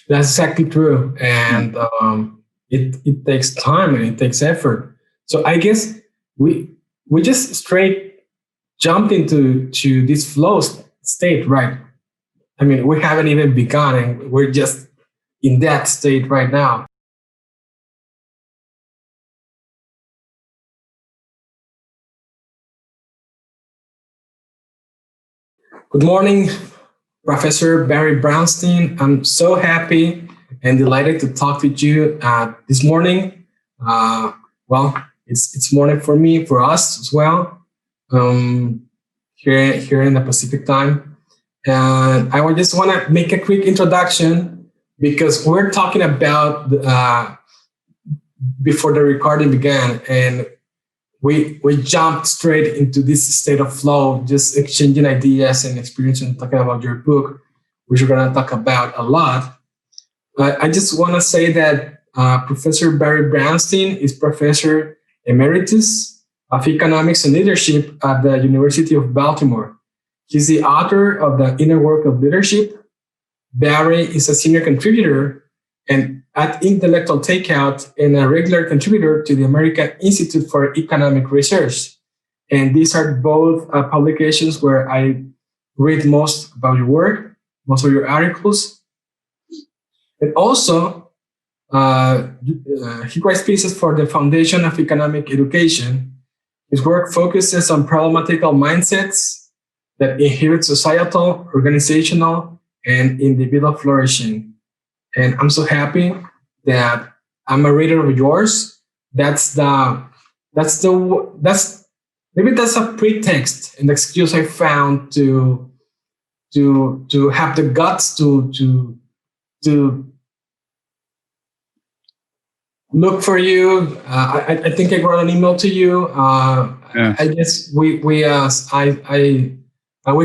That's exactly true. And it takes time and it takes effort. So I guess we just straight jumped into this flow state, right? I mean, we haven't even begun and we're just in that state right now. Good morning, Professor Barry Brownstein. I'm so happy and delighted to talk with you this morning. Well, it's morning for me, for us as well, here in the Pacific time. And I would just want to make a quick introduction because we're talking about before the recording began, and we jumped straight into this state of flow, just exchanging ideas and experience and talking about your book, which we're going to talk about a lot. But I just want to say that Professor Barry Brownstein is Professor Emeritus of Economics and Leadership at the University of Baltimore. He's the author of The Inner Work of Leadership. Barry is a senior contributor and at Intellectual Takeout and a regular contributor to the American Institute for Economic Research. And these are both publications where I read most about your work, most of your articles. And also, he writes pieces for the Foundation of Economic Education. His work focuses on problematical mindsets that inhibit societal, organizational, and individual flourishing. And I'm so happy that I'm a reader of yours. That's maybe that's a pretext, an excuse I found to have the guts to look for you. I think I wrote an email to you. Yeah. I guess we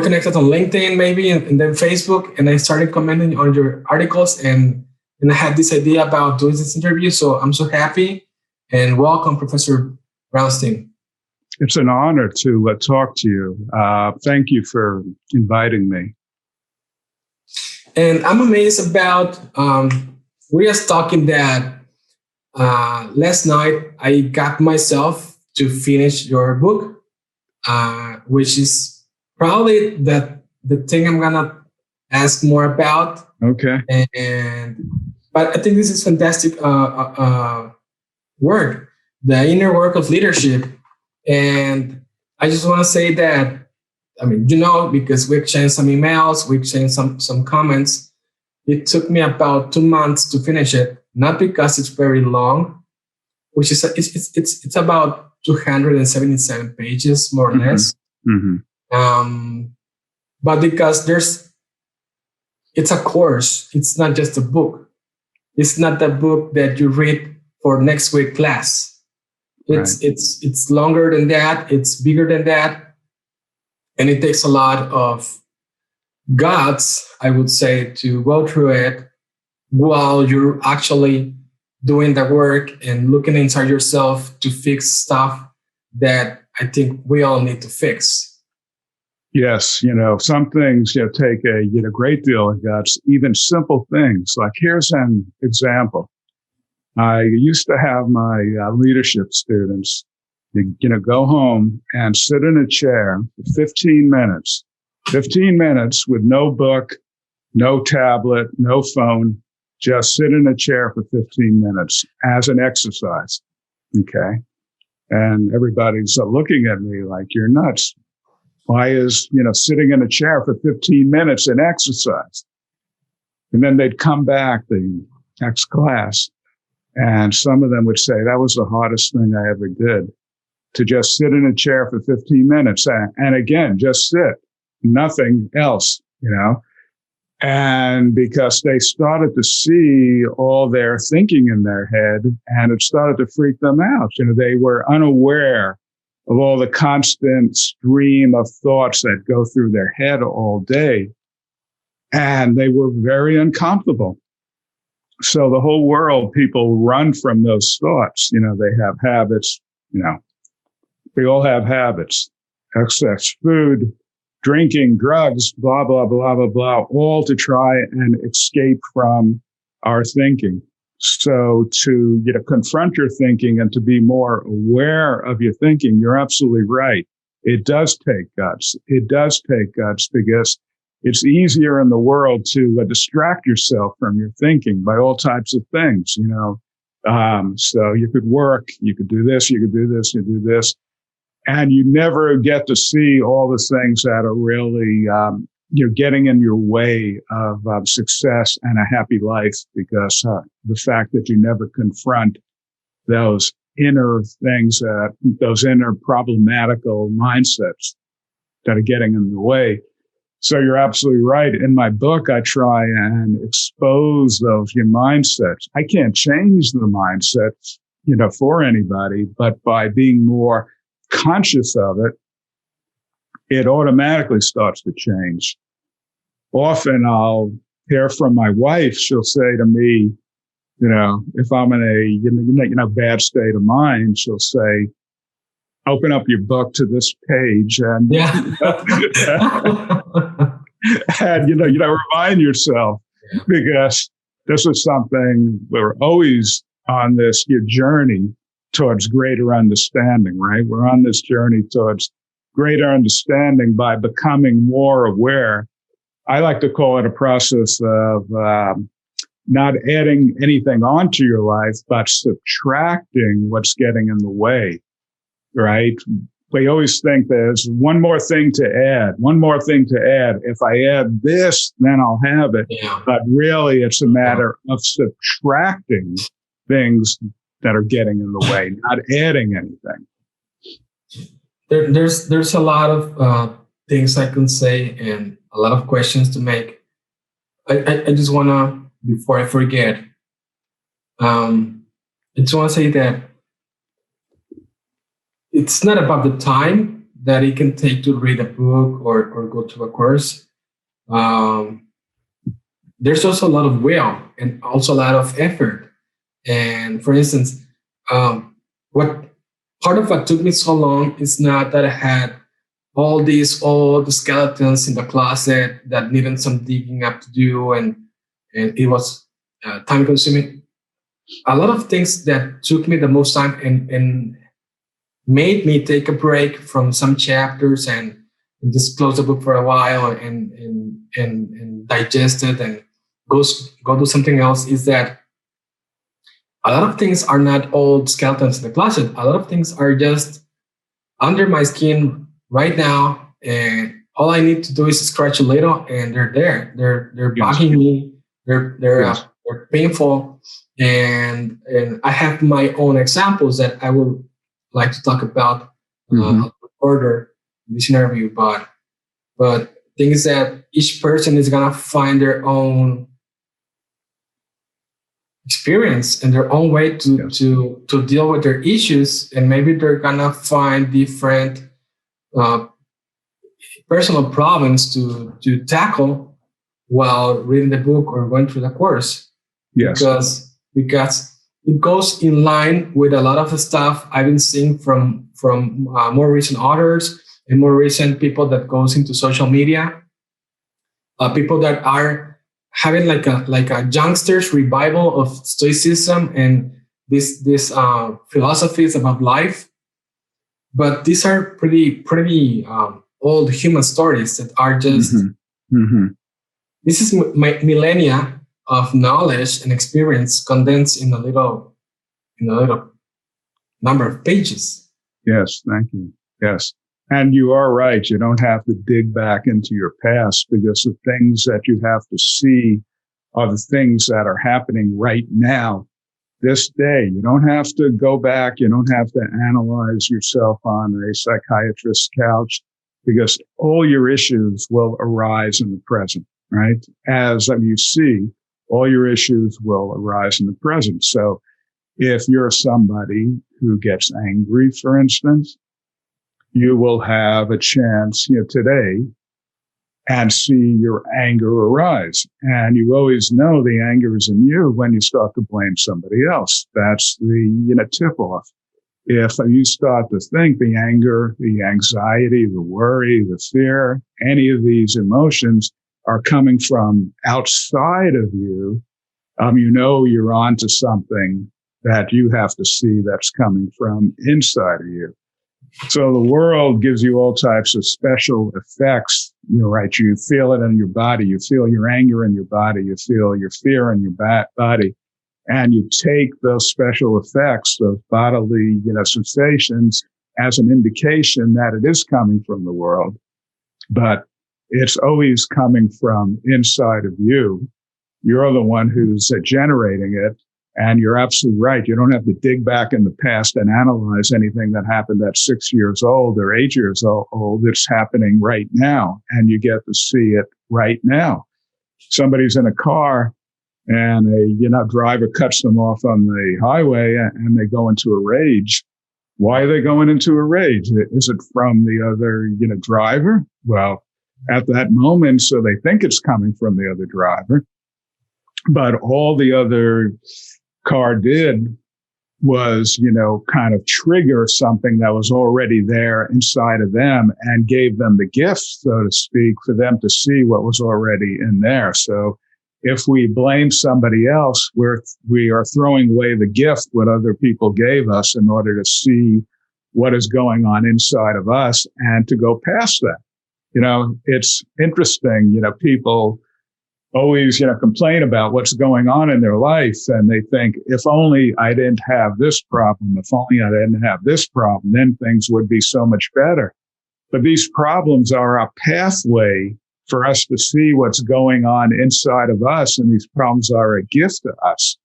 connected on LinkedIn maybe, and then Facebook, and I started commenting on your articles, and I had this idea about doing this interview. So I'm so happy, and welcome, Professor Brownstein. It's an honor to talk to you. Thank you for inviting me. And I'm amazed about, we were talking that last night I got myself to finish your book, which is probably the thing I'm gonna ask more about. Okay. But I think this is fantastic work, The Inner Work of Leadership. And I just want to say that, I mean, because we exchanged some emails, we exchanged some comments. It took me about 2 months to finish it, not because it's very long, which is it's about 277 pages, more or less. Mm-hmm. But because it's a course, it's not just a book. It's not the book that you read for next week class. It's longer than that. It's bigger than that. And it takes a lot of guts, I would say, to go through it while you're actually doing the work and looking inside yourself to fix stuff that I think we all need to fix. Yes, some things take a great deal of guts, even simple things. Like here's an example. I used to have my leadership students, go home and sit in a chair for 15 minutes with no book, no tablet, no phone, just sit in a chair for 15 minutes as an exercise. Okay. And everybody's looking at me like, you're nuts. Why is, sitting in a chair for 15 minutes an exercise? And then they'd come back the next class, and some of them would say, that was the hardest thing I ever did, to just sit in a chair for 15 minutes. And again, just sit, nothing else, And because they started to see all their thinking in their head, and it started to freak them out. They were unaware of all the constant stream of thoughts that go through their head all day. And they were very uncomfortable. So the whole world, people run from those thoughts. They have habits, they all have habits, excess food, drinking, drugs, blah, blah, blah, blah, blah, all to try and escape from our thinking. So to, confront your thinking and to be more aware of your thinking, you're absolutely right. It does take guts. It does take guts because it's easier in the world to distract yourself from your thinking by all types of things, so you could work, you could do this, you could do this, you do this, and you never get to see all the things that are really, getting in your way of success and a happy life because the fact that you never confront those inner things, those inner problematical mindsets that are getting in the way. So you're absolutely right. In my book, I try and expose those mindsets. I can't change the mindsets, for anybody, but by being more conscious of it, it automatically starts to change. Often I'll hear from my wife. She'll say to me, if I'm in a bad state of mind, she'll say, open up your book to this page and, and remind yourself, because this is something we're always on this journey towards greater understanding, right? We're on this journey towards greater understanding by becoming more aware. I like to call it a process of not adding anything onto your life, but subtracting what's getting in the way, right? We always think there's one more thing to add. If I add this, then I'll have it. Yeah. But really, it's a matter of subtracting things that are getting in the way, not adding anything. There's a lot of things I can say and a lot of questions to make. I just want to, before I forget, I just want to say that it's not about the time that it can take to read a book or go to a course. There's also a lot of will and also a lot of effort. And for instance, what part of what took me so long is not that I had all these old skeletons in the closet that needed some digging up to do, and it was time consuming. A lot of things that took me the most time and made me take a break from some chapters and just close the book for a while and digest it and go do something else is that a lot of things are not old skeletons in the closet. A lot of things are just under my skin right now, and all I need to do is scratch a little, and they're there. They're bugging me. They're painful, and I have my own examples that I will like to talk about further in this interview. But thing is that each person is gonna find their own experience and their own way to deal with their issues, and maybe they're gonna find different personal problems to tackle while reading the book or going through the course. Yes, because it goes in line with a lot of the stuff I've been seeing from more recent authors and more recent people that goes into social media, people that are having like a youngsters revival of stoicism and this philosophies about life. But these are pretty old human stories that are just this is my millennia of knowledge and experience condensed in a little number of pages. Yes, thank you. Yes. And you are right. You don't have to dig back into your past, because the things that you have to see are the things that are happening right now, this day. You don't have to go back. You don't have to analyze yourself on a psychiatrist's couch, because all your issues will arise in the present, right? As you see, all your issues will arise in the present. So if you're somebody who gets angry, for instance, you will have a chance today and see your anger arise. And you always know the anger is in you when you start to blame somebody else. That's the tip-off. If you start to think the anger, the anxiety, the worry, the fear, any of these emotions are coming from outside of you, you're onto something that you have to see that's coming from inside of you. So the world gives you all types of special effects. Right? You feel it in your body. You feel your anger in your body. You feel your fear in your body. And you take those special effects, those bodily, sensations as an indication that it is coming from the world. But it's always coming from inside of you. You're the one who's generating it. And you're absolutely right. You don't have to dig back in the past and analyze anything that happened at 6 years old or 8 years old. It's happening right now. And you get to see it right now. Somebody's in a car and a driver cuts them off on the highway and they go into a rage. Why are they going into a rage? Is it from the other, driver? Well, at that moment, so they think it's coming from the other driver. But all the other car did was, kind of trigger something that was already there inside of them and gave them the gift, so to speak, for them to see what was already in there. So if we blame somebody else, we are throwing away the gift what other people gave us in order to see what is going on inside of us and to go past that. It's interesting, people always, complain about what's going on in their life. And they think, if only I didn't have this problem, if only I didn't have this problem, then things would be so much better. But these problems are a pathway for us to see what's going on inside of us. And these problems are a gift to us.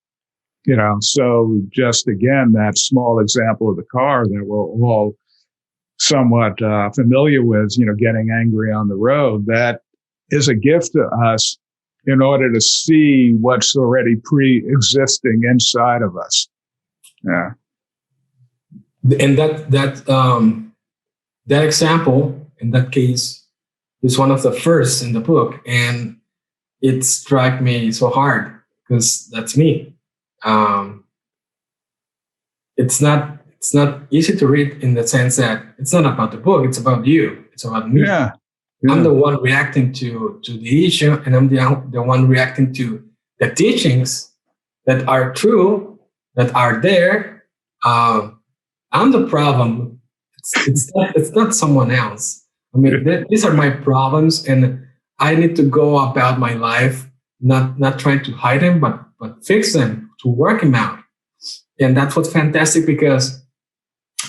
So just again, that small example of the car that we're all somewhat familiar with, getting angry on the road, that is a gift to us in order to see what's already pre-existing inside of us. Yeah. And that example in that case is one of the first in the book, and it struck me so hard because that's me. It's not easy to read in the sense that it's not about the book, it's about you, it's about me. Yeah. I'm the one reacting to the issue, and I'm the one reacting to the teachings that are true, that are there. I'm the problem. It's not someone else. I mean, these are my problems, and I need to go about my life not trying to hide them, but fix them, to work them out. And that's what's fantastic, because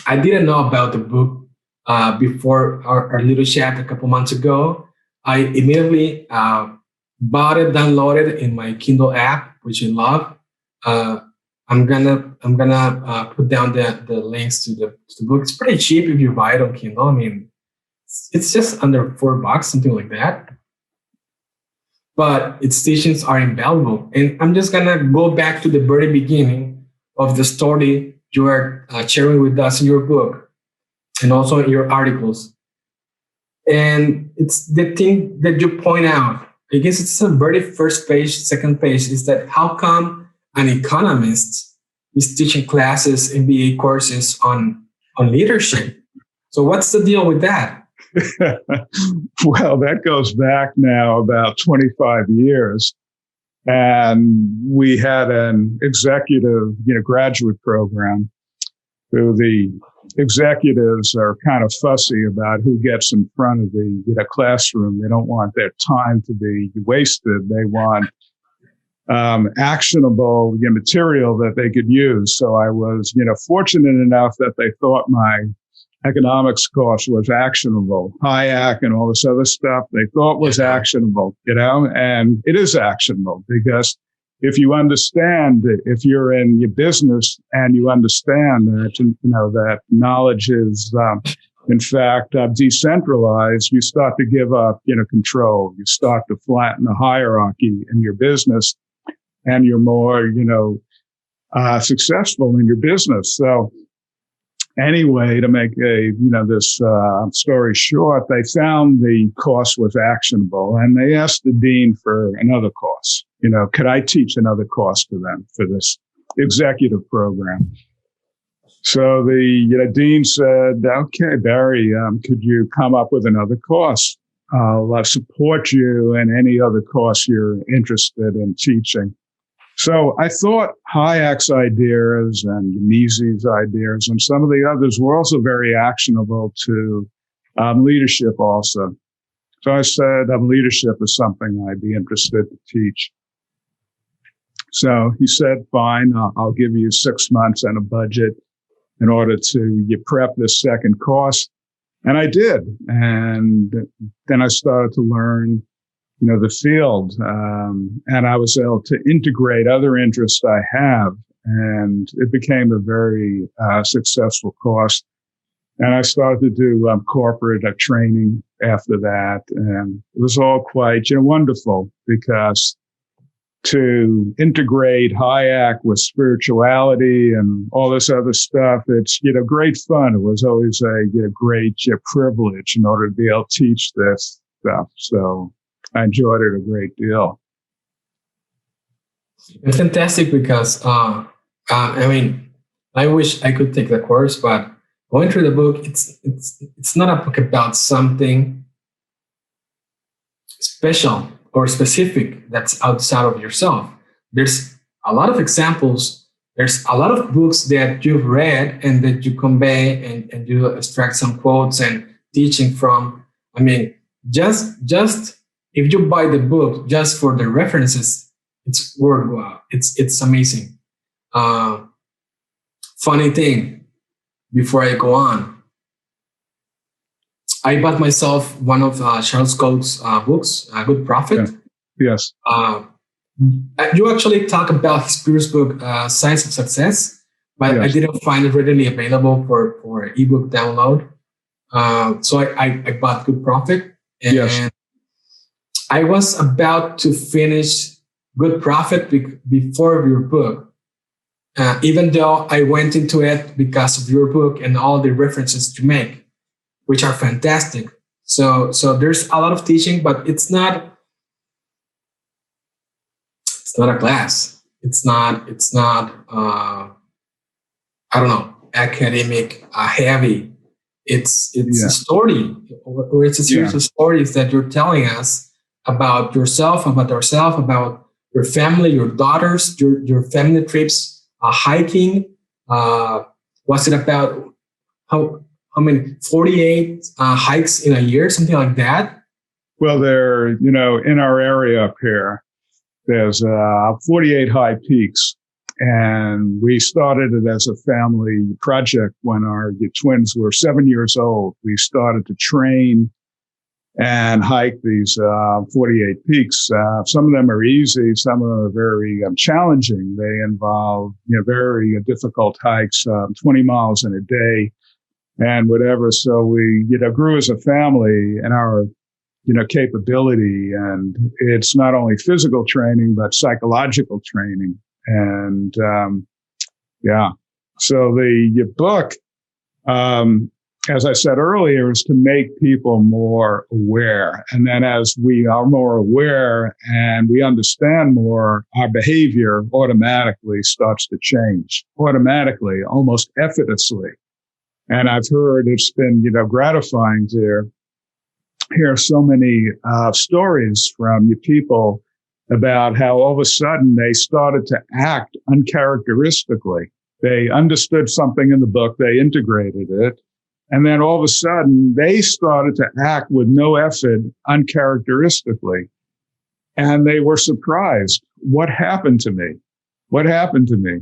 I didn't know about the book before our little chat a couple months ago. I immediately bought it, downloaded it in my Kindle app, which I love. I'm gonna put down the links to the book. It's pretty cheap if you buy it on Kindle. I mean, it's just under $4, something like that. But its teachings are invaluable. And I'm just gonna go back to the very beginning of the story you are sharing with us in your book, and also in your articles. And it's the thing that you point out. I guess it's the very first page, second page, is that how come an economist is teaching classes, MBA courses on leadership? So what's the deal with that? Well, that goes back now about 25 years. And we had an executive, graduate program. So the executives are kind of fussy about who gets in front of the classroom. They don't want their time to be wasted. They want actionable material that they could use. So I was, fortunate enough that they thought my economics course was actionable. Hayek and all this other stuff they thought was actionable, and it is actionable, because if you understand, if you're in your business and you understand that, that knowledge is, in fact, decentralized, you start to give up, control. You start to flatten the hierarchy in your business, and you're more, successful in your business. So anyway, to make this story short, they found the course was actionable, and they asked the dean for another course. Could I teach another course to them for this executive program? So the dean said, "Okay, Barry, could you come up with another course? I'll support you in any other course you're interested in teaching." So I thought Hayek's ideas and Mises' ideas and some of the others were also very actionable to leadership also. So I said leadership is something I'd be interested to teach. So he said, fine, I'll give you 6 months and a budget in order to prep this second course. And I did. And then I started to learn, the field. And I was able to integrate other interests I have. And it became a very successful course. And I started to do corporate training after that. And it was all quite wonderful, because to integrate Hayek with spirituality and all this other stuff, it's, great fun. It was always a great privilege in order to be able to teach this stuff. So I enjoyed it a great deal. It's fantastic because, I wish I could take the course, but going through the book, it's not a book about something special or specific that's outside of yourself. There's a lot of examples. There's a lot of books that you've read and that you convey and you extract some quotes and teaching from. Just if you buy the book just for the references, it's worthwhile. It's amazing. Funny thing, before I go on, I bought myself one of Charles Coates' books, Good Prophet. Yeah. Yes. You actually talk about his previous book, Science of Success, but yes. I didn't find it readily available for ebook download. So I bought Good Prophet, and yes. I was about to finish Good Prophet before your book, even though I went into it because of your book and all the references you make, which are fantastic. So there's a lot of teaching, but it's not a class. It's not academic heavy. It's a story, or it's a series of stories that you're telling us about yourself, about ourselves, about your family, your daughters, your family trips, hiking. Was it about how many 48 hikes in a year, something like that? Well, there, in our area up here, there's 48 high peaks, and we started it as a family project when our twins were 7 years old. We started to train and hike these 48 peaks. Some of them are easy. Some of them are very challenging. They involve very difficult hikes, 20 miles in a day and whatever. So we grew as a family in our capability, and it's not only physical training but psychological training. And so the book, as I said earlier, is to make people more aware. And then as we are more aware and we understand more, our behavior automatically starts to change, automatically, almost effortlessly. And I've heard it's been, gratifying to hear so many stories from you people about how all of a sudden they started to act uncharacteristically. They understood something in the book, they integrated it, and then all of a sudden they started to act with no effort uncharacteristically. And they were surprised. What happened to me? What happened to me?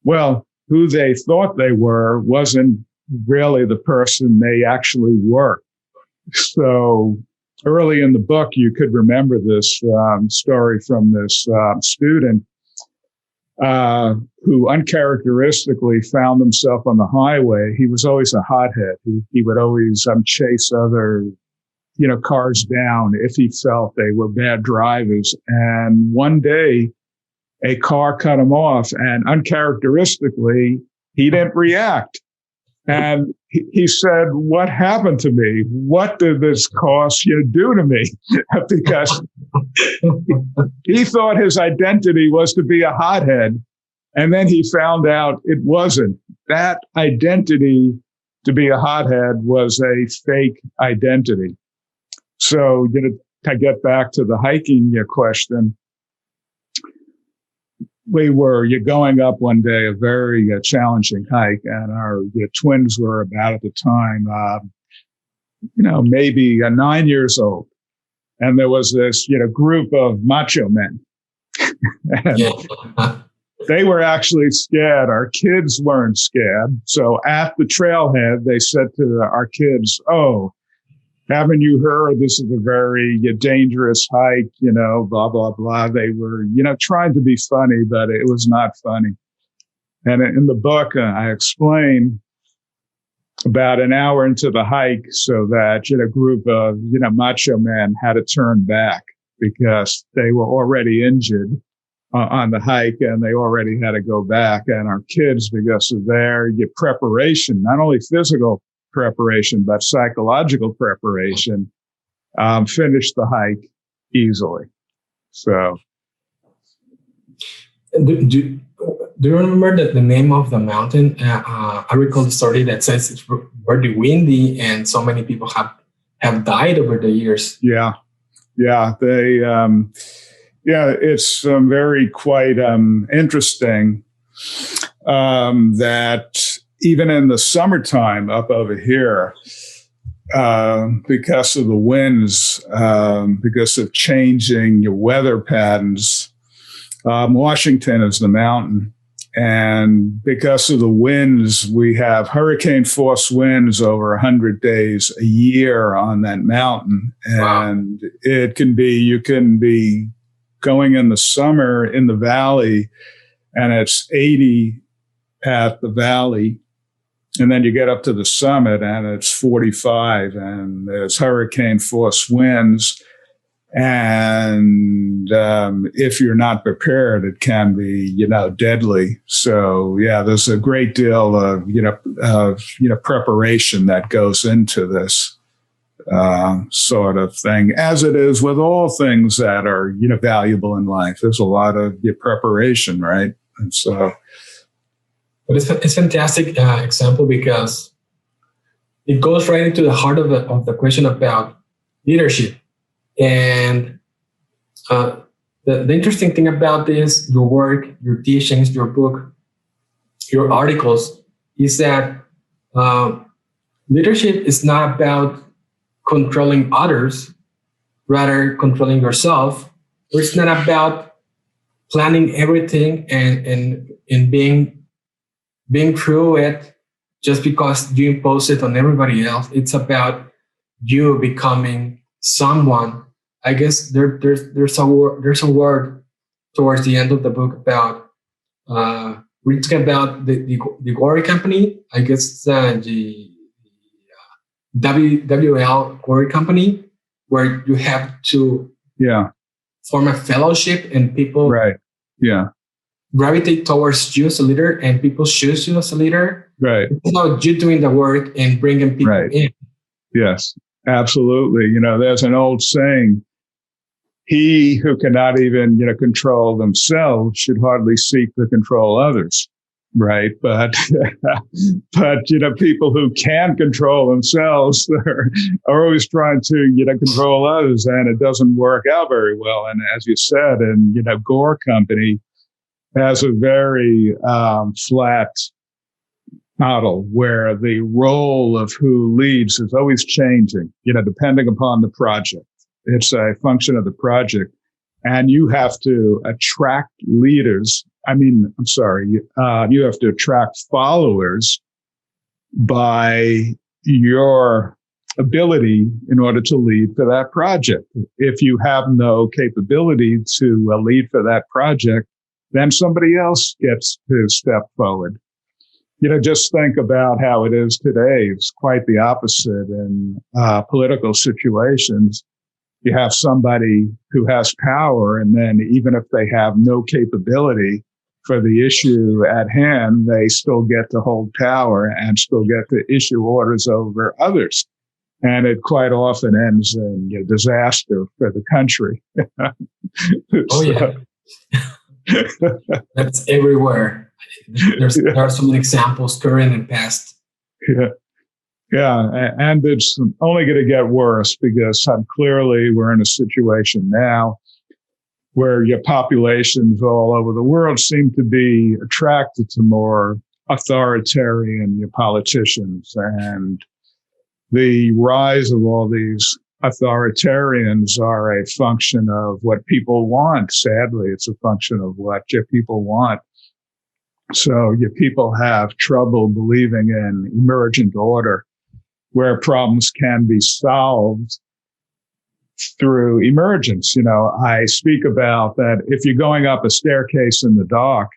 Well, who they thought they were wasn't really the person they actually were. So early in the book, you could remember this story from this student who uncharacteristically found himself on the highway. He was always a hothead. He would always chase other, cars down if he felt they were bad drivers. And one day, a car cut him off, and uncharacteristically, he didn't react. And he said, "What happened to me? What did this cost do to me?" Because he thought his identity was to be a hothead. And then he found out it wasn't. That identity to be a hothead was a fake identity. So, to get back to the hiking question, you're going up one day, a very challenging hike, and our twins were about at the time, maybe 9 years old. And there was this, group of macho men. And Yeah. they were actually scared. Our kids weren't scared. So at the trailhead, they said to our kids, "Oh, haven't you heard this is a very dangerous hike, blah, blah, blah." They were, trying to be funny, but it was not funny. And in the book, I explain about an hour into the hike so that, a group of, macho men had to turn back because they were already injured on the hike and they already had to go back. And our kids, because of their preparation, not only physical preparation, but psychological preparation, finished the hike easily. So, do you remember the name of the mountain? I recall the story that says it's very windy and so many people have died over the years. Yeah. It's very quite interesting that even in the summertime up over here, because of the winds, because of changing weather patterns, Washington is the mountain. And because of the winds, we have hurricane force winds over 100 days a year on that mountain. And wow. You can be going in the summer in the valley and it's 80 at the valley. And then you get up to the summit and it's 45 and there's hurricane force winds. And if you're not prepared, it can be, deadly. So yeah, there's a great deal of preparation that goes into this sort of thing, as it is with all things that are valuable in life. There's a lot of preparation, right? And so, but it's a fantastic example because it goes right into the heart of the question about leadership. And the interesting thing about this, your work, your teachings, your book, your articles, is that leadership is not about controlling others, rather controlling yourself. Or it's not about planning everything and being through it just because you impose it on everybody else. It's about you becoming someone. I guess there's a word towards the end of the book about we're talking about the Gory Company. I guess the WL Gory Company, where you have to form a fellowship and people gravitate towards you as a leader and people choose you as a leader. Right. It's about you doing the work and bringing people in. Yes, absolutely. There's an old saying, he who cannot even, control themselves should hardly seek to control others. Right. But people who can control themselves are always trying to, control others, and it doesn't work out very well. And as you said, and, Gore Company has a very flat model where the role of who leads is always changing, depending upon the project. It's a function of the project, and you have to attract leaders. You have to attract followers by your ability in order to lead for that project. If you have no capability to lead for that project, then somebody else gets to step forward. Just think about how it is today. It's quite the opposite in political situations. You have somebody who has power, and then even if they have no capability for the issue at hand, they still get to hold power and still get to issue orders over others. And it quite often ends in disaster for the country. Oh, yeah. That's everywhere. There are so many examples, current and past. Yeah, and it's only going to get worse because clearly we're in a situation now where your populations all over the world seem to be attracted to more authoritarian your politicians, and the rise of all these authoritarians are a function of what people want. Sadly, it's a function of what your people want. So your people have trouble believing in emergent order, where problems can be solved through emergence. I speak about that if you're going up a staircase in the dark,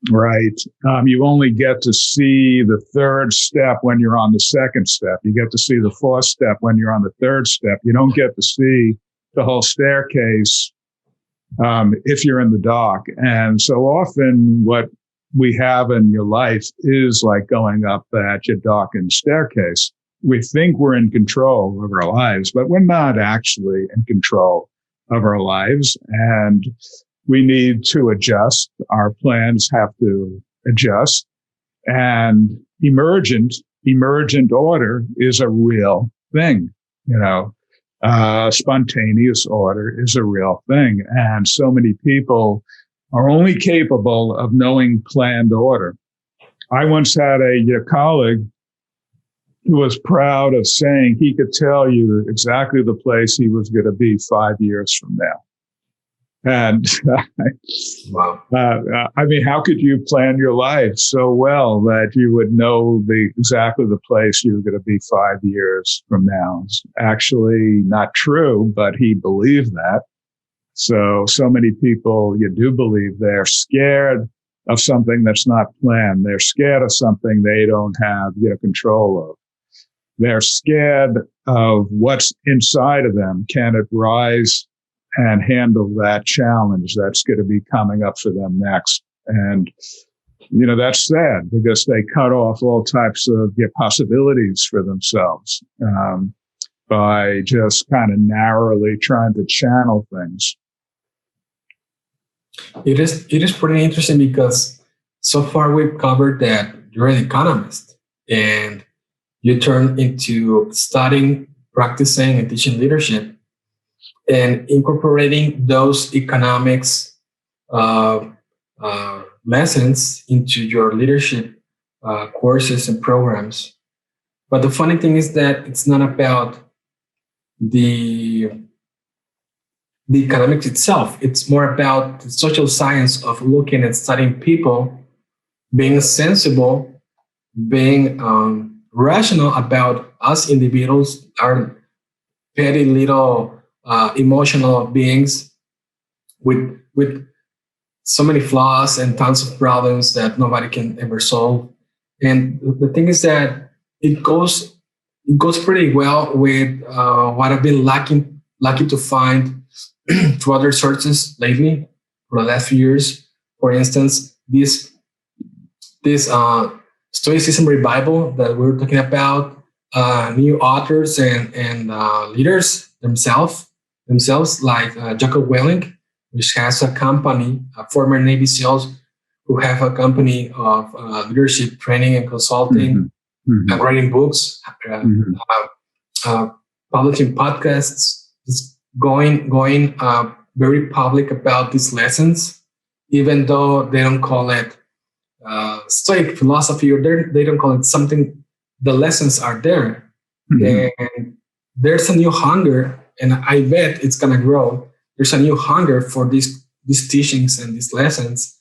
right, you only get to see the third step when you're on the second step. You get to see the fourth step when you're on the third step. You don't get to see the whole staircase if you're in the dark. And so often what we have in your life is like going up that your darkened staircase. We think we're in control of our lives, but we're not actually in control of our lives. And we need to adjust. Our plans have to adjust. And emergent order is a real thing. Spontaneous order is a real thing. And so many people are only capable of knowing planned order. I once had a colleague who was proud of saying he could tell you exactly the place he was going to be 5 years from now. And wow. How could you plan your life so well that you would know exactly the place you were going to be 5 years from now? It's actually not true, but he believed that. So many people, you do believe they're scared of something that's not planned. They're scared of something they don't have control of. They're scared of what's inside of them. Can it rise and handle that challenge that's going to be coming up for them next? And, that's sad because they cut off all types of possibilities for themselves by just kind of narrowly trying to channel things. It is pretty interesting because so far we've covered that you're an economist and you turn into studying, practicing, and teaching leadership and incorporating those economics lessons into your leadership courses and programs. But the funny thing is that it's not about the economics itself. It's more about the social science of looking and studying people, being sensible, being rational about us individuals, our petty little emotional beings with so many flaws and tons of problems that nobody can ever solve. And the thing is that it goes pretty well with what I've been lucky to find through other sources lately for the last few years. For instance, this Stoicism revival that we were talking about, new authors and leaders themselves like Jocko Willink, which has a company, former Navy SEALs who have a company of leadership training and consulting, writing books, publishing podcasts, just going very public about these lessons, even though they don't call it Stoic philosophy, or they don't call it something. The lessons are there, and there's a new hunger, and I bet it's gonna grow. There's a new hunger for these teachings and these lessons.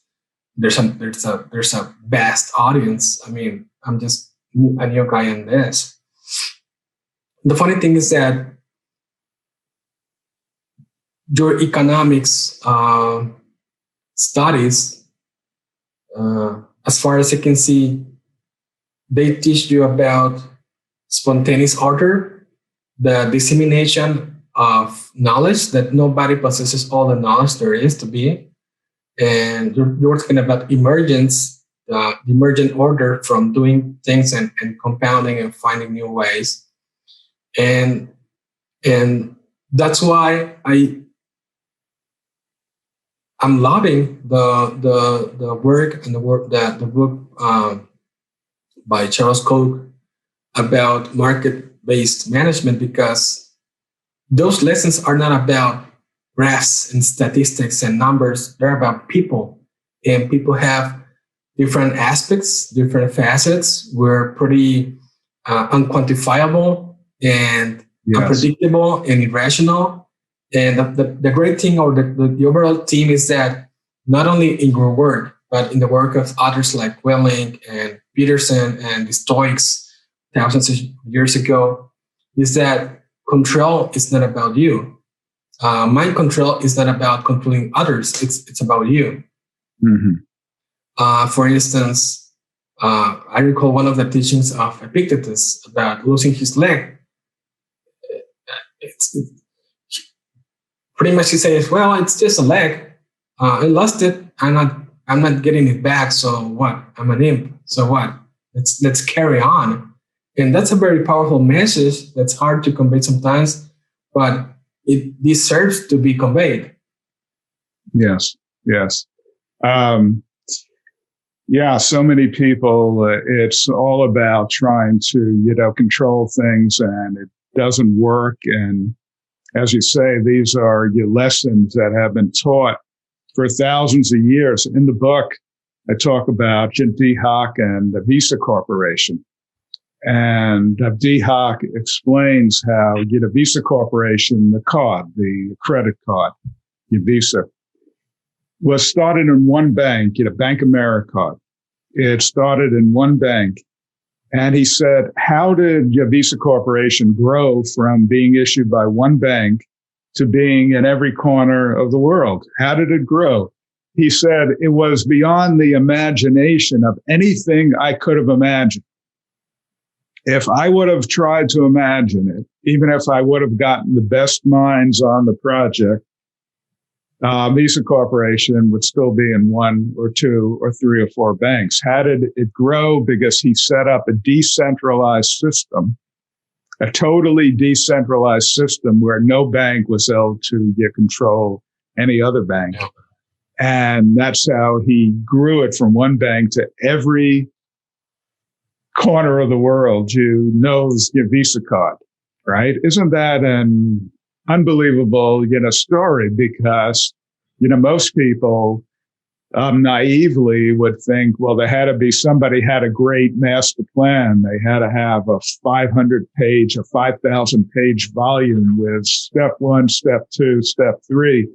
There's a vast audience. I mean, I'm just a new guy in this. The funny thing is that your economics studies, as far as I can see, they teach you about spontaneous order, the dissemination of knowledge, that nobody possesses all the knowledge there is to be. And you're talking about emergence, the emergent order from doing things and compounding and finding new ways. And that's why I'm loving the work and the book by Charles Koch about market-based management, because those lessons are not about graphs and statistics and numbers. They're about people, and people have different aspects, different facets. We're pretty unquantifiable and unpredictable and irrational. And the great thing, or the overall theme, is that not only in your work, but in the work of others like Welling and Peterson and the Stoics thousands of years ago, is that control is not about you. Mind control is not about controlling others. It's about you. Mm-hmm. For instance, I recall one of the teachings of Epictetus about losing his leg. It's pretty much he says, "Well, it's just a leg. I lost it. I'm not getting it back. So what? I'm an imp. So what? Let's carry on." And that's a very powerful message that's hard to convey sometimes, but it deserves to be conveyed. Yes. So many people, it's all about trying to, control things, and it doesn't work. And as you say, these are your lessons that have been taught for thousands of years. In the book, I talk about D. Hock and the Visa Corporation. And D. Hock explains how, Visa Corporation, the credit card, Visa, was started in one bank, Bank America. It started in one bank. And he said, how did Visa Corporation grow from being issued by one bank to being in every corner of the world? How did it grow? He said, it was beyond the imagination of anything I could have imagined. If I would have tried to imagine it, even if I would have gotten the best minds on the project, Visa Corporation would still be in one or two or three or four banks. How did it grow? Because he set up a decentralized system, a totally decentralized system where no bank was able to control any other bank. And that's how he grew it from one bank to every corner of the world knows your Visa card, right? Isn't that an unbelievable, story? Because, most people naively would think, well, there had to be somebody had a great master plan. They had to have a 500-page, a 5,000-page volume with step 1, step 2, step 3.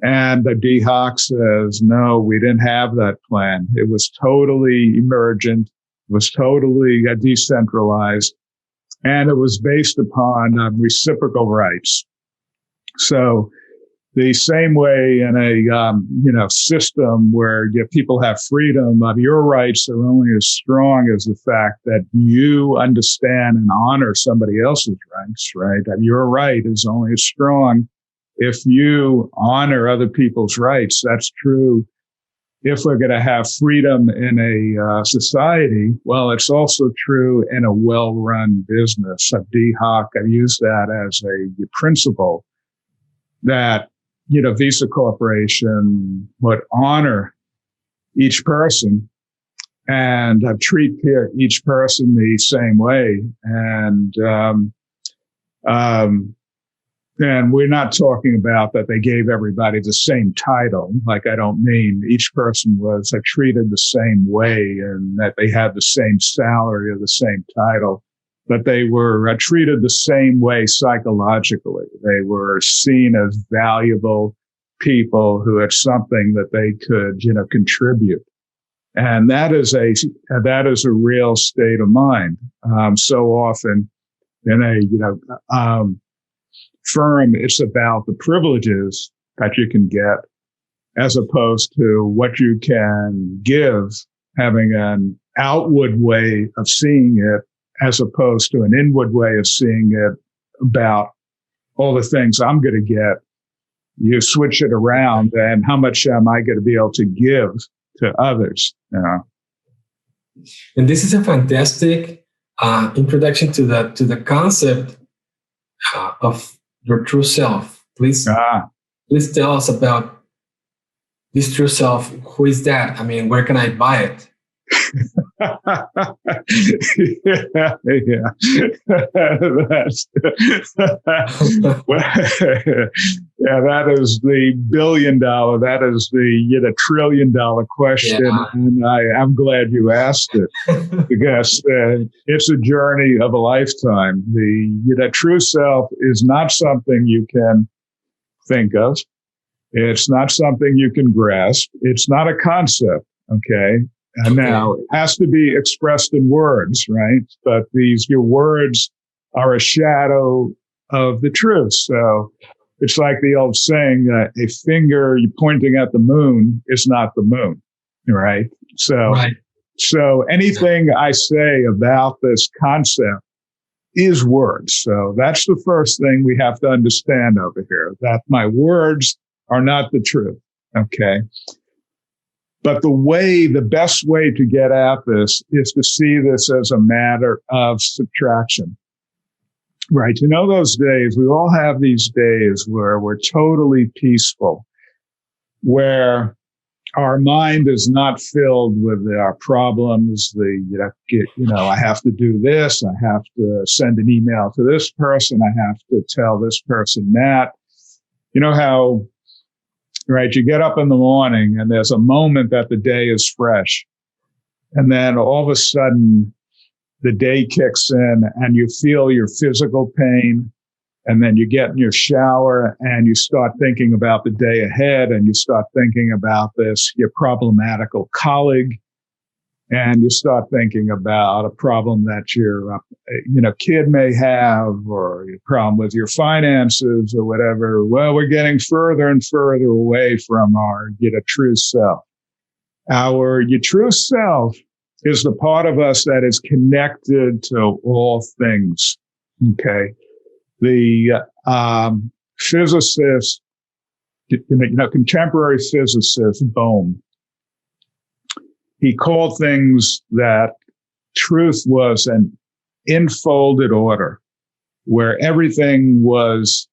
And D. Hock says, no, we didn't have that plan. It was totally emergent. Was totally decentralized, and it was based upon reciprocal rights. So the same way in a system where people have freedom, your rights are only as strong as the fact that you understand and honor somebody else's rights, right? And your right is only as strong if you honor other people's rights. That's true. If we're going to have freedom in a society, well, it's also true in a well-run business. D. Hock, I use that as a principle that, Visa Corporation would honor each person and treat each person the same way. And we're not talking about that they gave everybody the same title. Like, I don't mean each person was treated the same way and that they had the same salary or the same title, but they were treated the same way psychologically. They were seen as valuable people who had something that they could, contribute. And that is a real state of mind. So often in a, firm, it's about the privileges that you can get as opposed to what you can give, having an outward way of seeing it as opposed to an inward way of seeing it about all the things I'm going to get. You switch it around, and how much am I going to be able to give to others? And this is a fantastic introduction to the concept of your true self. Please tell us about this true self. Who is that? I mean, where can I buy it? yeah. That's, yeah, that is the $1 billion, that is the $1 trillion question. Yeah. And I'm glad you asked it because it's a journey of a lifetime. The true self is not something you can think of. It's not something you can grasp. It's not a concept. Okay. And now it has to be expressed in words, right? But your words are a shadow of the truth. So it's like the old saying, a finger pointing at the moon is not the moon, right? So anything I say about this concept is words. So that's the first thing we have to understand over here, that my words are not the truth. Okay. But the best way to get at this is to see this as a matter of subtraction, right? You know, those days, we all have these days where we're totally peaceful, where our mind is not filled with our problems. I have to do this. I have to send an email to this person. I have to tell this person that. You know how, right, you get up in the morning and there's a moment that the day is fresh. And then all of a sudden, the day kicks in and you feel your physical pain. And then you get in your shower and you start thinking about the day ahead, and you start thinking about your problematical colleague, and you start thinking about a problem that your kid may have, or a problem with your finances or whatever. Well, we're getting further and further away from our true self. Your true self is the part of us that is connected to all things. Okay. The physicist, contemporary physicist Bohm, he called things that truth was an infolded order, where everything was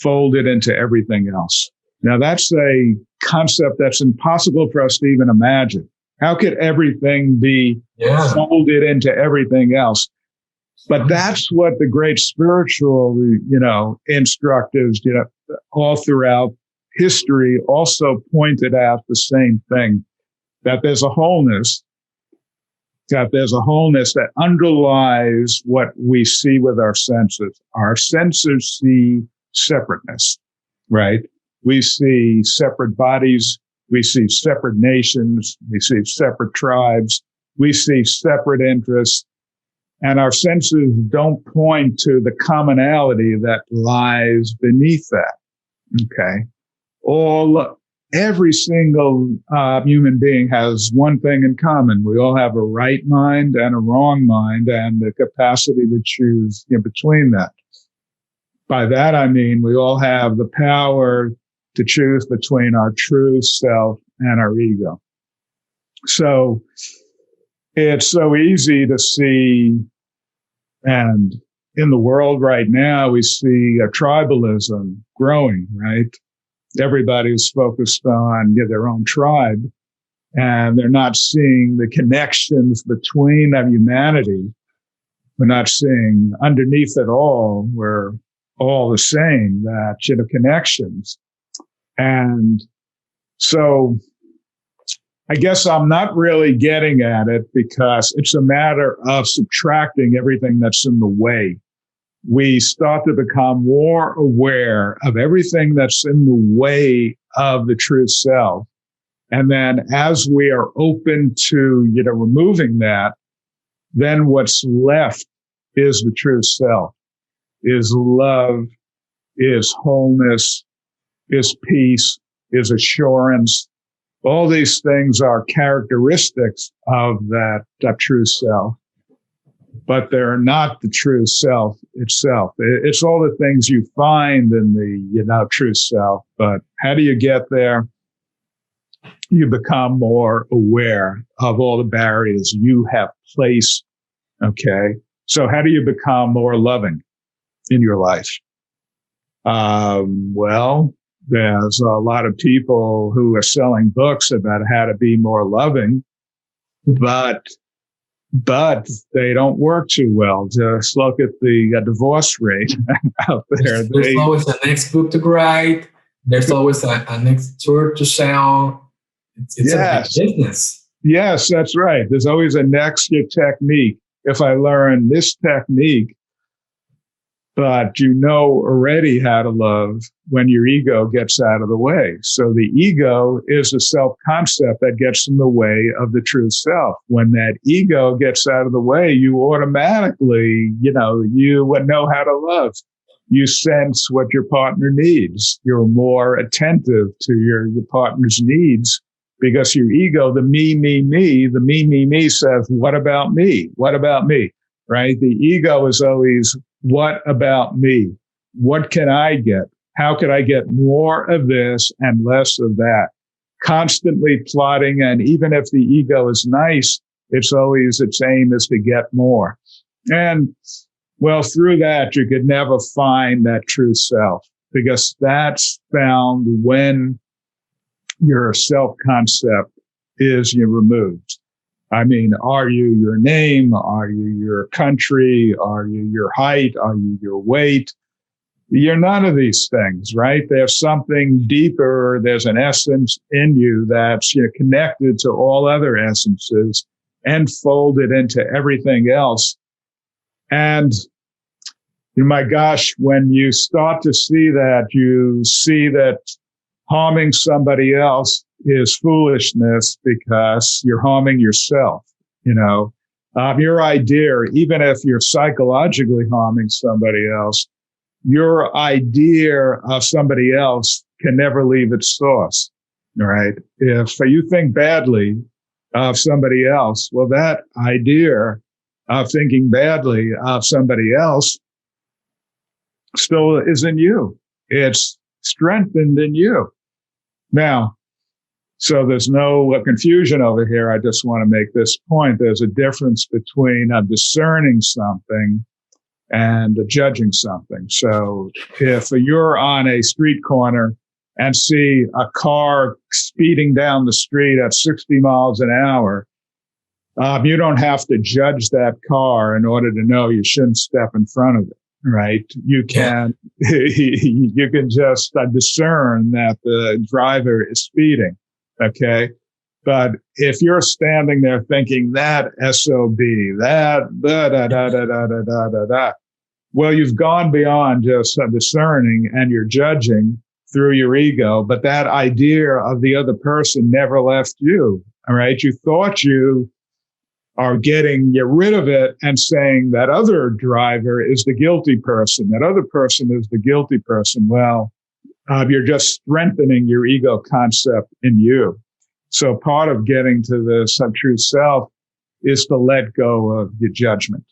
folded into everything else. Now, that's a concept that's impossible for us to even imagine. How could everything be folded into everything else? But that's what the great spiritual, instructors, all throughout history also pointed out the same thing, that there's a wholeness, that underlies what we see with our senses. Our senses see separateness, right? We see separate bodies. We see separate nations. We see separate tribes. We see separate interests. And our senses don't point to the commonality that lies beneath that. Okay. Every single human being has one thing in common. We all have a right mind and a wrong mind, and the capacity to choose between that. By that, I mean, we all have the power to choose between our true self and our ego. So it's so easy to see, and in the world right now, we see a tribalism growing, right? Everybody's focused on their own tribe, and they're not seeing the connections between humanity. We're not seeing underneath it all, we're all the same, that connections. And so I guess I'm not really getting at it, because it's a matter of subtracting everything that's in the way. We start to become more aware of everything that's in the way of the true self. And then as we are open to, removing that, then what's left is the true self, is love, is wholeness, is peace, is assurance. All these things are characteristics of that true self, but they're not the true self itself. It's all the things you find in the true self. But how do you get there? You become more aware of all the barriers you have placed. Okay. So how do you become more loving in your life? Well, there's a lot of people who are selling books about how to be more loving, but but they don't work too well. Just look at the divorce rate out there. There's always a next book to write. There's always a next tour to sell. It's a big business. Yes, that's right. There's always a next technique. If I learn this technique, but you know already how to love when your ego gets out of the way. So the ego is the self-concept that gets in the way of the true self. When that ego gets out of the way, you automatically, you would know how to love. You sense what your partner needs. You're more attentive to your partner's needs because your ego, the me says, what about me? What about me? Right? The ego is always, what about me? What can I get? How could I get more of this and less of that? Constantly plotting. And even if the ego is nice, it's always its aim is to get more. And well, through that, you could never find that true self because that's found when your self-concept is removed. I mean, are you your name? Are you your country? Are you your height? Are you your weight? You're none of these things, right? There's something deeper. There's an essence in you that's connected to all other essences and folded into everything else. And my gosh, when you start to see that, you see that harming somebody else is foolishness because you're harming yourself. Your idea, even if you're psychologically harming somebody else, your idea of somebody else can never leave its source. Right? If you think badly of somebody else, well, that idea of thinking badly of somebody else still is in you. It's strengthened in you. Now, so there's no confusion over here. I just want to make this point. There's a difference between discerning something and judging something. So if you're on a street corner and see a car speeding down the street at 60 miles an hour, you don't have to judge that car in order to know you shouldn't step in front of it. Right. You can, you can just discern that the driver is speeding. Okay. But if you're standing there thinking that SOB, well, you've gone beyond just discerning and you're judging through your ego. But that idea of the other person never left you. All right. You thought you are getting rid of it and saying that other driver is the guilty person. That other person is the guilty person. Well, you're just strengthening your ego concept in you. So part of getting to this true self is to let go of your judgment.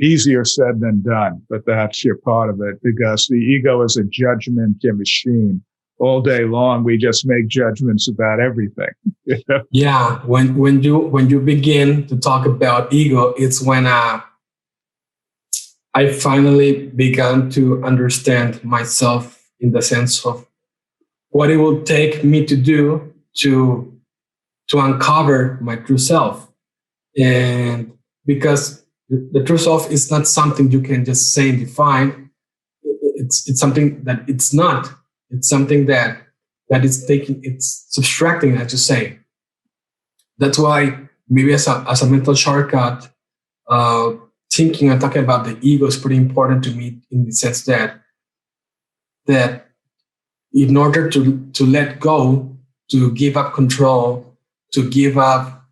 Easier said than done, but that's your part of it because the ego is a judgment machine. All day long, we just make judgments about everything. Yeah, when you begin to talk about ego, it's when I finally began to understand myself in the sense of what it will take me to do to uncover my true self. And because the true self is not something you can just say and define. It's something that it's not. It's something that it's subtracting, as you say. That's why maybe as a mental shortcut, thinking and talking about the ego is pretty important to me in the sense that in order to let go, to give up control, to give up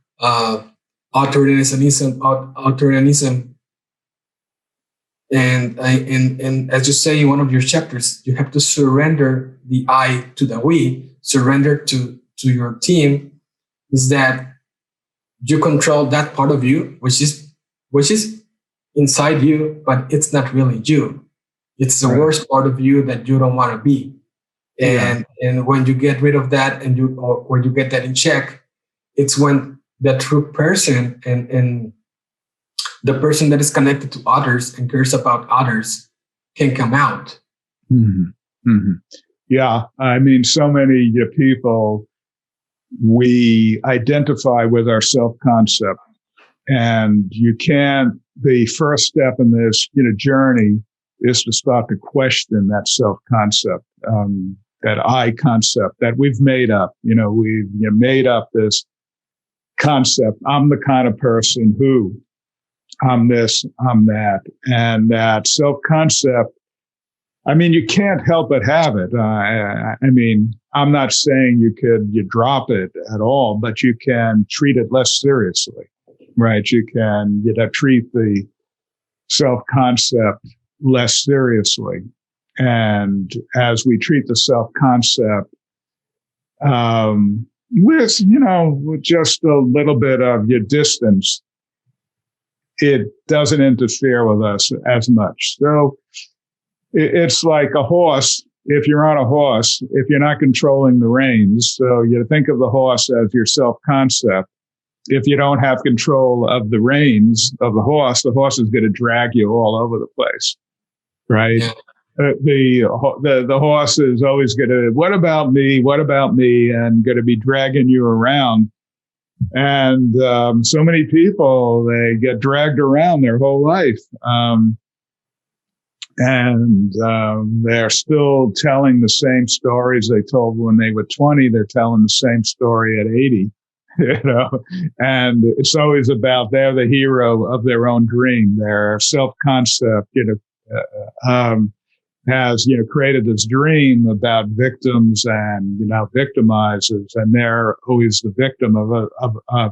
authoritarianism, and as you say in one of your chapters, you have to surrender the I to the we, surrender to your team, is that you control that part of you, which is inside you, but it's not really you. It's the worst part of you that you don't want to be. And when you get rid of that or when you get that in check, it's when the true person and the person that is connected to others and cares about others can come out. Mm-hmm. Mm-hmm. Yeah. I mean, so many people, we identify with our self-concept And you can't, the first step in this, journey is to start to question that self-concept, that I concept that we've made up. We've made up this concept. I'm the kind of person who, I'm this, I'm that. And that self-concept, you can't help but have it. I'm not saying you drop it at all, but you can treat it less seriously, right? You can, treat the self-concept less seriously. And as we treat the self-concept, with just a little bit of your distance, it doesn't interfere with us as much. So it's like a horse. If you're on a horse, if you're not controlling the reins, so you think of the horse as your self-concept. If you don't have control of the reins of the horse is going to drag you all over the place, right? Yeah. The horse is always going to, what about me, and going to be dragging you around. And so many people, they get dragged around their whole life. And they're still telling the same stories they told when they were 20. They're telling the same story at 80, and it's always about they're the hero of their own dream. Their self-concept, has, created this dream about victims and, victimizers, and they're always the victim of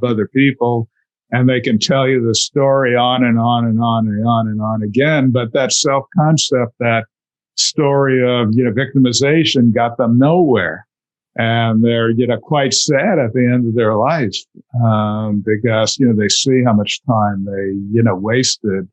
other people. And they can tell you the story on and on and on and on and on again. But that self-concept, that story of, victimization got them nowhere. And they're, quite sad at the end of their life, because, they see how much time they, wasted,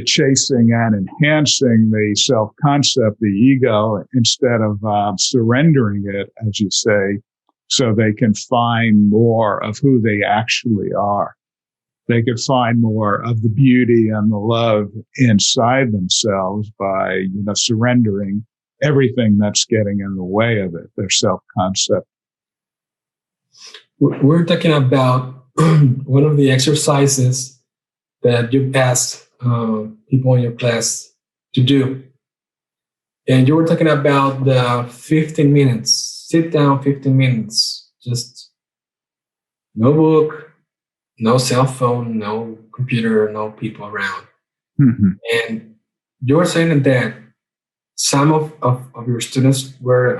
chasing and enhancing the self-concept, the ego, instead of, surrendering it, as you say, so they can find more of who they actually are. They could find more of the beauty and the love inside themselves by, surrendering everything that's getting in the way of it, their self-concept. We're talking about one of the exercises that you asked people in your class to do. And you were talking about the 15 minutes. Sit down 15 minutes, just no book, no cell phone, no computer, no people around. Mm-hmm. And you were saying that some of your students were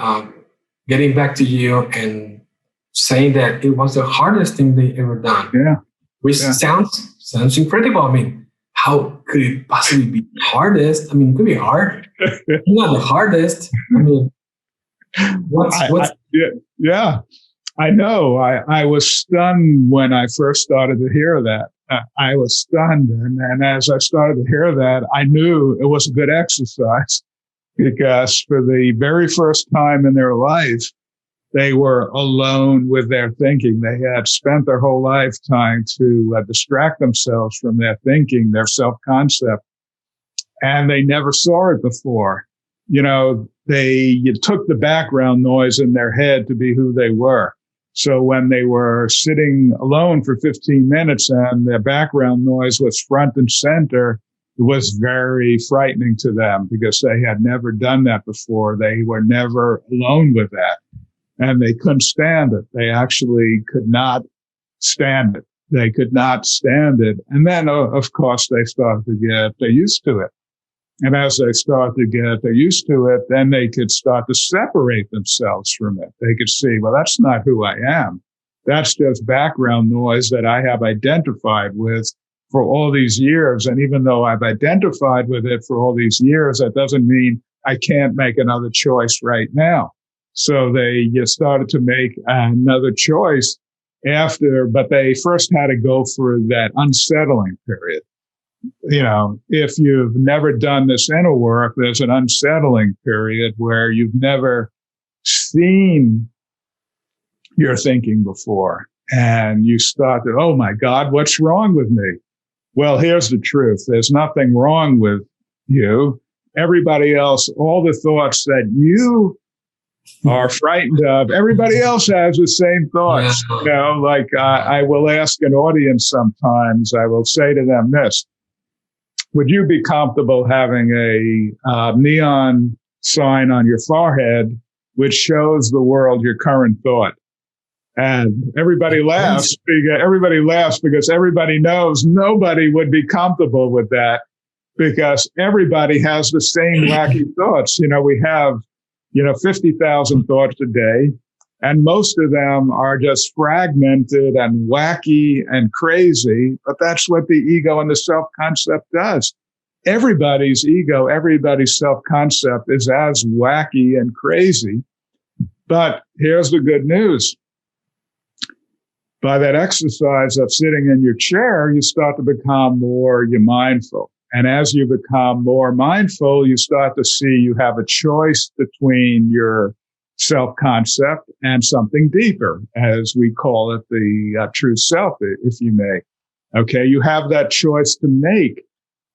getting back to you and saying that it was the hardest thing they ever done. Yeah. Which sounds incredible. How could it possibly be hardest? It could be hard. Not the hardest. Yeah, I know. I was stunned when I first started to hear that. I was stunned. And as I started to hear that, I knew it was a good exercise, because for the very first time in their life, they were alone with their thinking. They had spent their whole life trying to distract themselves from their thinking, their self-concept, and they never saw it before. They took the background noise in their head to be who they were. So when they were sitting alone for 15 minutes and their background noise was front and center, it was very frightening to them, because they had never done that before. They were never alone with that, and they couldn't stand it. They actually could not stand it. They could not stand it. And then, of course, they started to get used to it. And as they start to get used to it, then they could start to separate themselves from it. They could see, well, that's not who I am. That's just background noise that I have identified with for all these years. And even though I've identified with it for all these years, that doesn't mean I can't make another choice right now. So they started to make another choice but they first had to go through that unsettling period. If you've never done this inner work, there's an unsettling period where you've never seen your thinking before. And you start to, oh my God, what's wrong with me? Well, here's the truth. There's nothing wrong with you. Everybody else, all the thoughts that you are frightened of. Everybody else has the same thoughts. Yeah. You know, like I will ask an audience sometimes, I will say to them this: would you be comfortable having a neon sign on your forehead which shows the world your current thought? And everybody laughs. Everybody laughs because everybody knows nobody would be comfortable with that, because everybody has the same wacky thoughts. You know, we have, 50,000 thoughts a day, and most of them are just fragmented and wacky and crazy. But that's what the ego and the self-concept does. Everybody's ego, everybody's self-concept is as wacky and crazy. But here's the good news. By that exercise of sitting in your chair, you start to become more mindful. And as you become more mindful, you start to see you have a choice between your self-concept and something deeper, as we call it, the true self, if you may. Okay, you have that choice to make.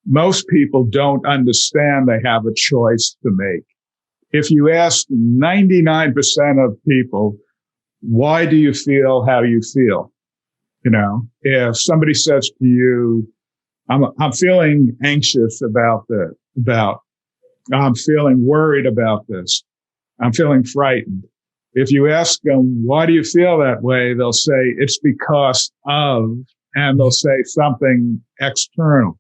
Most people don't understand they have a choice to make. If you ask 99% of people, why do you feel how you feel? If somebody says to you, I'm feeling anxious about I'm feeling worried about this, I'm feeling frightened. If you ask them, why do you feel that way? They'll say, it's because of, and they'll say something external.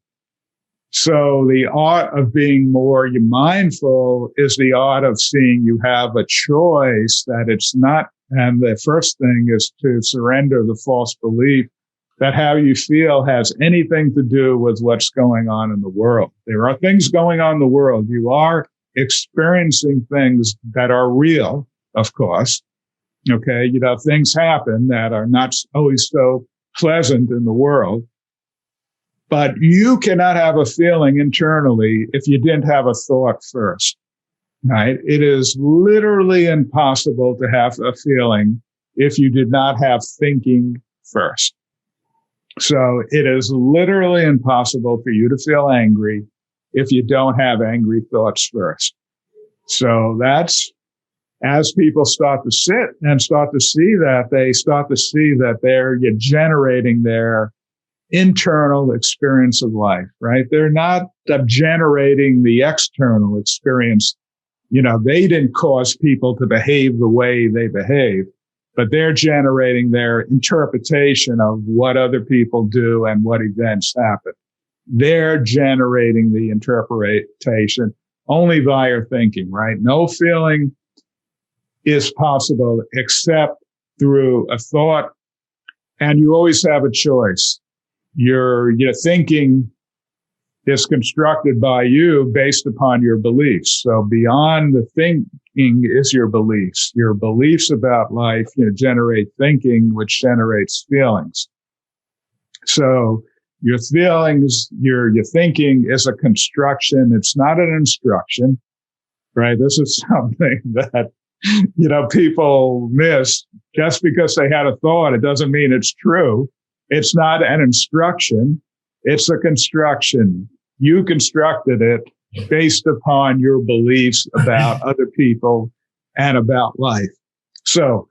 So the art of being more mindful is the art of seeing you have a choice, that it's not. And the first thing is to surrender the false belief that how you feel has anything to do with what's going on in the world. There are things going on in the world. You are experiencing things that are real, of course. Okay. Things happen that are not always so pleasant in the world. But you cannot have a feeling internally if you didn't have a thought first. Right? It is literally impossible to have a feeling if you did not have thinking first. So it is literally impossible for you to feel angry if you don't have angry thoughts first. So that's, as people start to sit and start to see that, they start to see that they're generating their internal experience of life, right? They're not generating the external experience. They didn't cause people to behave the way they behave, but they're generating their interpretation of what other people do and what events happen. They're generating the interpretation only via thinking, right? No feeling is possible except through a thought, and you always have a choice. Your thinking is constructed by you based upon your beliefs. So beyond the thinking is your beliefs. Your beliefs about life, generate thinking, which generates feelings. So your feelings, your thinking is a construction. It's not an instruction, right? This is something that, people miss. Just because they had a thought, it doesn't mean it's true. It's not an instruction. It's a construction. You constructed it based upon your beliefs about other people and about life. So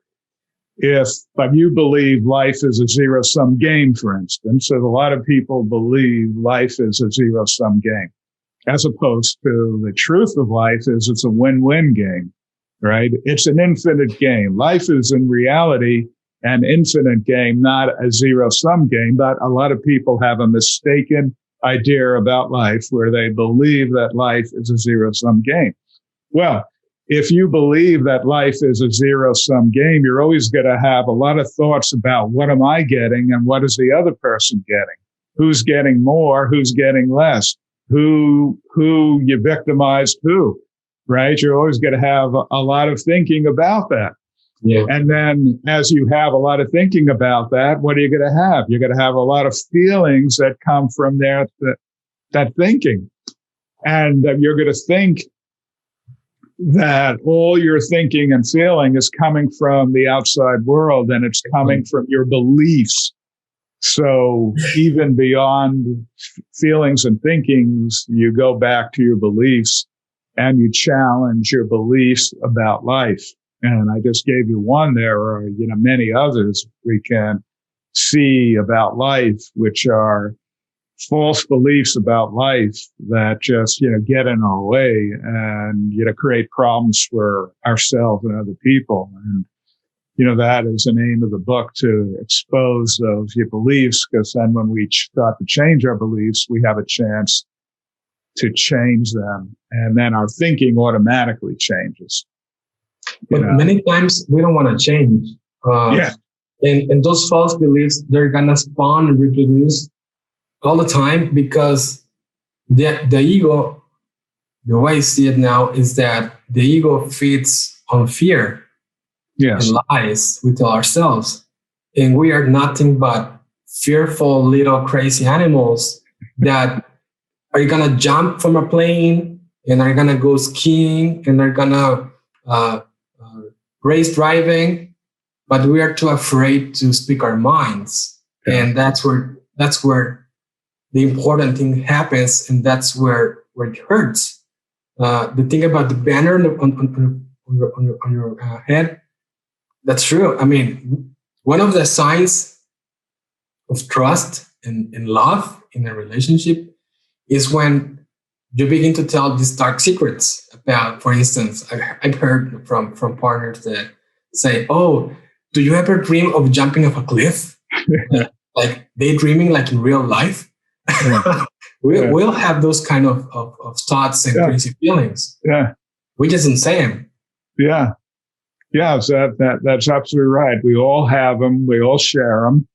if you believe life is a zero-sum game, for instance, so a lot of people believe life is a zero-sum game, as opposed to the truth of life is it's a win-win game, right? It's an infinite game. Life is in reality an infinite game, not a zero-sum game, but a lot of people have a mistaken idea about life where they believe that life is a zero-sum game. Well, if you believe that life is a zero-sum game, you're always going to have a lot of thoughts about what am I getting and what is the other person getting? Who's getting more? Who's getting less? Who you victimized who, right? You're always going to have a lot of thinking about that. Yeah. And then as you have a lot of thinking about that, what are you going to have? You're going to have a lot of feelings that come from that thinking. And you're going to think that all your thinking and feeling is coming from the outside world, and it's coming from your beliefs. So even beyond feelings and thinkings, you go back to your beliefs and you challenge your beliefs about life. And I just gave you one. There are, many others we can see about life, which are false beliefs about life that just, get in our way and, create problems for ourselves and other people. And, that is the name of the book, to expose those beliefs, because then when we start to change our beliefs, we have a chance to change them. And then our thinking automatically changes. But many times we don't want to change. And those false beliefs, they're going to spawn and reproduce all the time, because the ego, the way I see it now, is that the ego feeds on fear and lies we tell ourselves. And we are nothing but fearful little crazy animals that are going to jump from a plane and are going to go skiing and are going to race driving, but we are too afraid to speak our minds. And that's where the important thing happens, and that's where it hurts. The thing about the banner on your head, that's true. I mean, one of the signs of trust and love in a relationship is when you begin to tell these dark secrets about, for instance, I've heard from partners that say, "Oh, do you ever dream of jumping off a cliff?" Like daydreaming, like in real life. We'll have those kind of thoughts and crazy feelings. Yeah. We just don't say them. Yeah. Yeah. So that's absolutely right. We all have them. We all share them.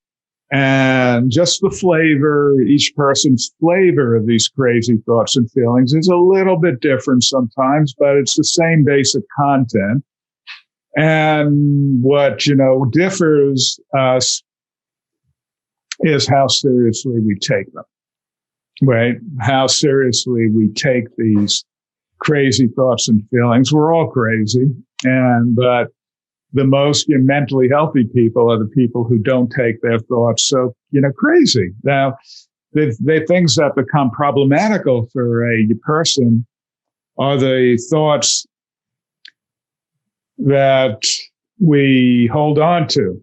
And just the flavor, each person's flavor of these crazy thoughts and feelings is a little bit different sometimes, but it's the same basic content. And what, differs us is how seriously we take them. Right? How seriously we take these crazy thoughts and feelings. We're all crazy. But the most mentally healthy people are the people who don't take their thoughts so, crazy. Now, the things that become problematical for a person are the thoughts that we hold on to.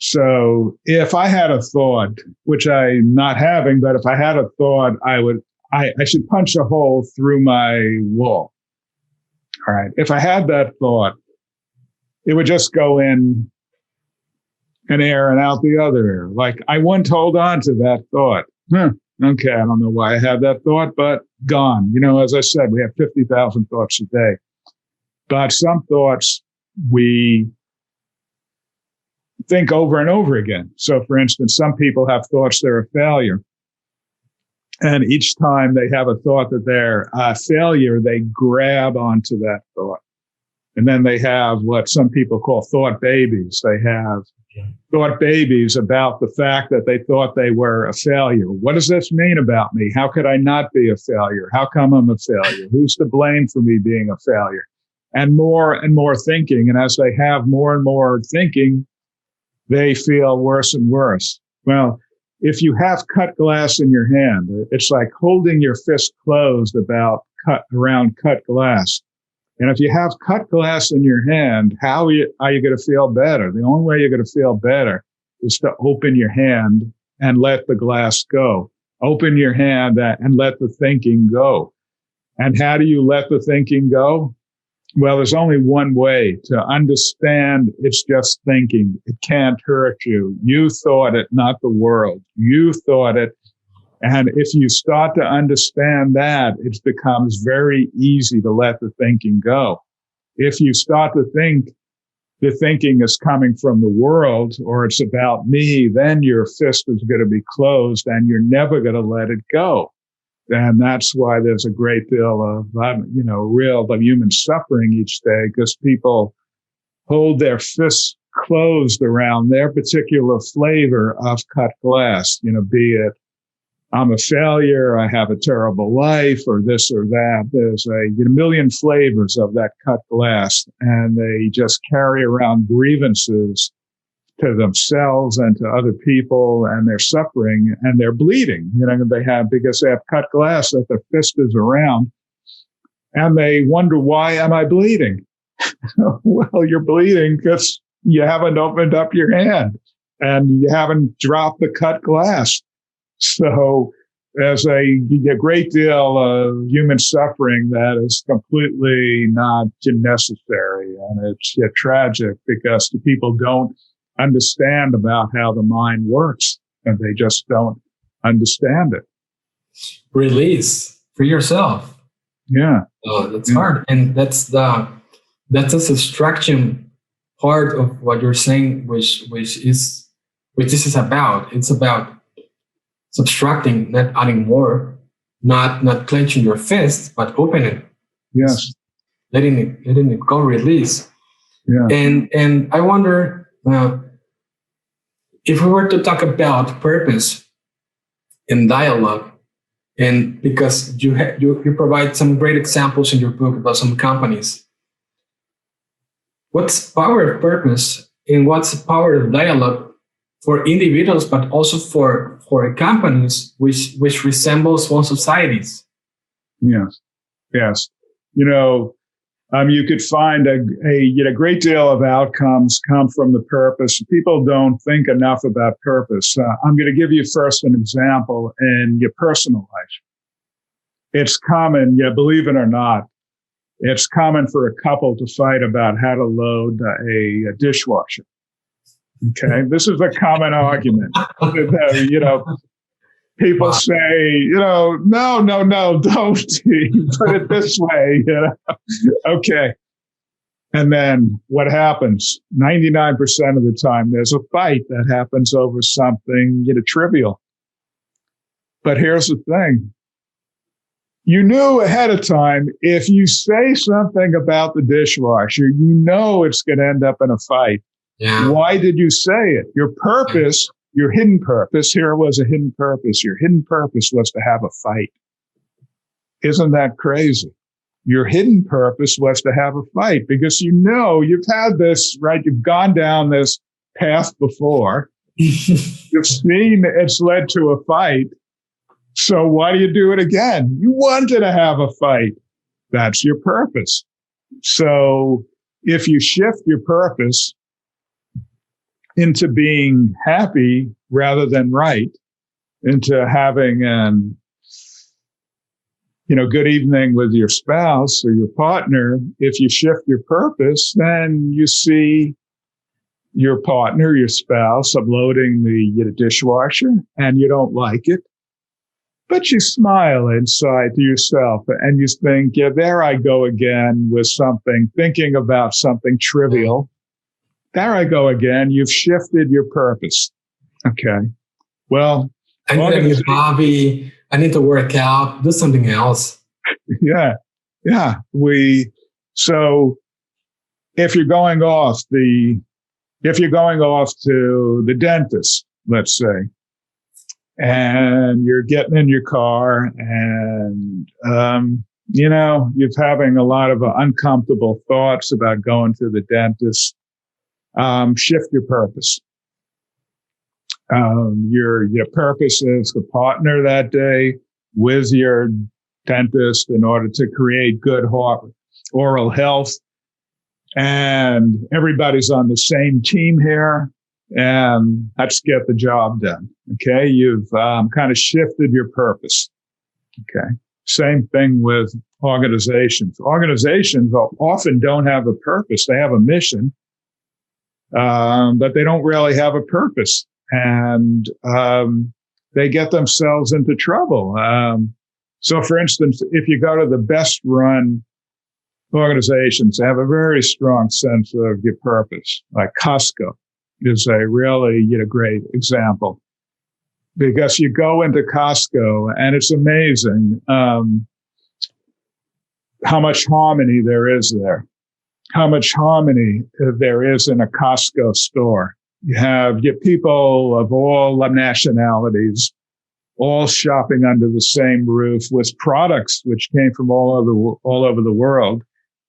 So if I had a thought, which I'm not having, but if I had a thought, I should punch a hole through my wall. All right. If I had that thought, it would just go in an ear and out the other ear. Like I wouldn't hold on to that thought. Okay. I don't know why I had that thought, but gone. As I said, we have 50,000 thoughts a day, but some thoughts we think over and over again. So for instance, some people have thoughts they're a failure. And each time they have a thought that they're a failure, they grab onto that thought. And then they have what some people call thought babies. They have thought babies about the fact that they thought they were a failure. What does this mean about me? How could I not be a failure? How come I'm a failure? Who's to blame for me being a failure? And more thinking. And as they have more and more thinking, they feel worse and worse. Well, if you have cut glass in your hand, it's like holding your fist closed around cut glass. And if you have cut glass in your hand, how are you going to feel better? The only way you're going to feel better is to open your hand and let the glass go. Open your hand and let the thinking go. And how do you let the thinking go? Well, there's only one way to understand. It's just thinking. It can't hurt you. You thought it, not the world. You thought it. And if you start to understand that, it becomes very easy to let the thinking go. If you start to think the thinking is coming from the world or it's about me, then your fist is going to be closed and you're never going to let it go. And that's why there's a great deal of, real human suffering each day, because people hold their fists closed around their particular flavor of cut glass, be it I'm a failure, I have a terrible life, or this or that. There's a million flavors of that cut glass, and they just carry around grievances to themselves and to other people, and they're suffering and they're bleeding. Because they have cut glass that their fist is around, and they wonder, why am I bleeding? Well, you're bleeding because you haven't opened up your hand and you haven't dropped the cut glass. So there's a great deal of human suffering that is completely not necessary. And it's tragic because the people don't understand about how the mind works, and they just don't understand it. Release for yourself. Yeah. Oh, that's hard. And that's a subtraction part of what you're saying, which this is about. It's about subtracting, not adding more, not clenching your fist, but opening. Yes. Letting it go, release. Yeah. And I wonder if we were to talk about purpose in dialogue, and because you provide some great examples in your book about some companies. What's the power of purpose and what's the power of dialogue for individuals, but also for companies, which resembles one societies? Yes. Yes. You could find a great deal of outcomes come from the purpose. People don't think enough about purpose. I'm going to give you first an example in your personal life. It's common, believe it or not, it's common for a couple to fight about how to load a dishwasher. Okay, this is a common argument. People say, no, don't put it this way. Okay. And then what happens? 99% of the time, there's a fight that happens over something trivial. But here's the thing. You knew ahead of time, if you say something about the dishwasher, it's going to end up in a fight. Yeah. Why did you say it? Your purpose, your hidden purpose, here was a hidden purpose. Your hidden purpose was to have a fight. Isn't that crazy? Your hidden purpose was to have a fight because you've had this, right? You've gone down this path before. You've seen it's led to a fight. So why do you do it again? You wanted to have a fight. That's your purpose. So if you shift your purpose into being happy rather than right, into having an good evening with your spouse or your partner, if you shift your purpose, then you see your partner, your spouse, uploading the dishwasher, and you don't like it. But you smile inside to yourself and you think, there I go again with something, thinking about something trivial. There I go again. You've shifted your purpose. Okay. Well, I need a new hobby. I need to work out, do something else. Yeah. Yeah. So if you're going off to the dentist, let's say, and you're getting in your car and, you're having a lot of uncomfortable thoughts about going to the dentist, shift your purpose. Your purpose is to partner that day with your dentist in order to create good oral health. And everybody's on the same team here. And let's get the job done. Okay. You've kind of shifted your purpose. Okay. Same thing with organizations. Organizations often don't have a purpose. They have a mission, but they don't really have a purpose. And they get themselves into trouble. So, for instance, if you go to the best run organizations, they have a very strong sense of your purpose, like Costco is a really great example, because you go into Costco and it's amazing how much harmony there is there, how much harmony there is in a Costco store. You have people of all nationalities, all shopping under the same roof with products which came from all over the world.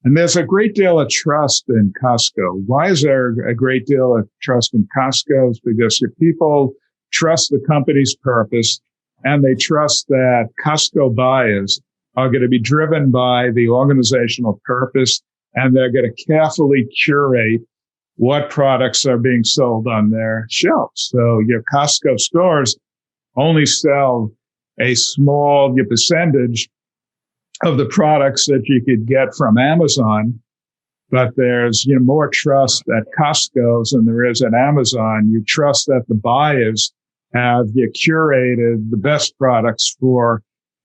And there's a great deal of trust in Costco. Why is there a great deal of trust in Costco? It's because your people trust the company's purpose, and they trust that Costco buyers are going to be driven by the organizational purpose and they're going to carefully curate what products are being sold on their shelves. So your Costco stores only sell a small percentage of the products that you could get from Amazon, but there's more trust at Costco's than there is at Amazon. You trust that the buyers have curated the best products for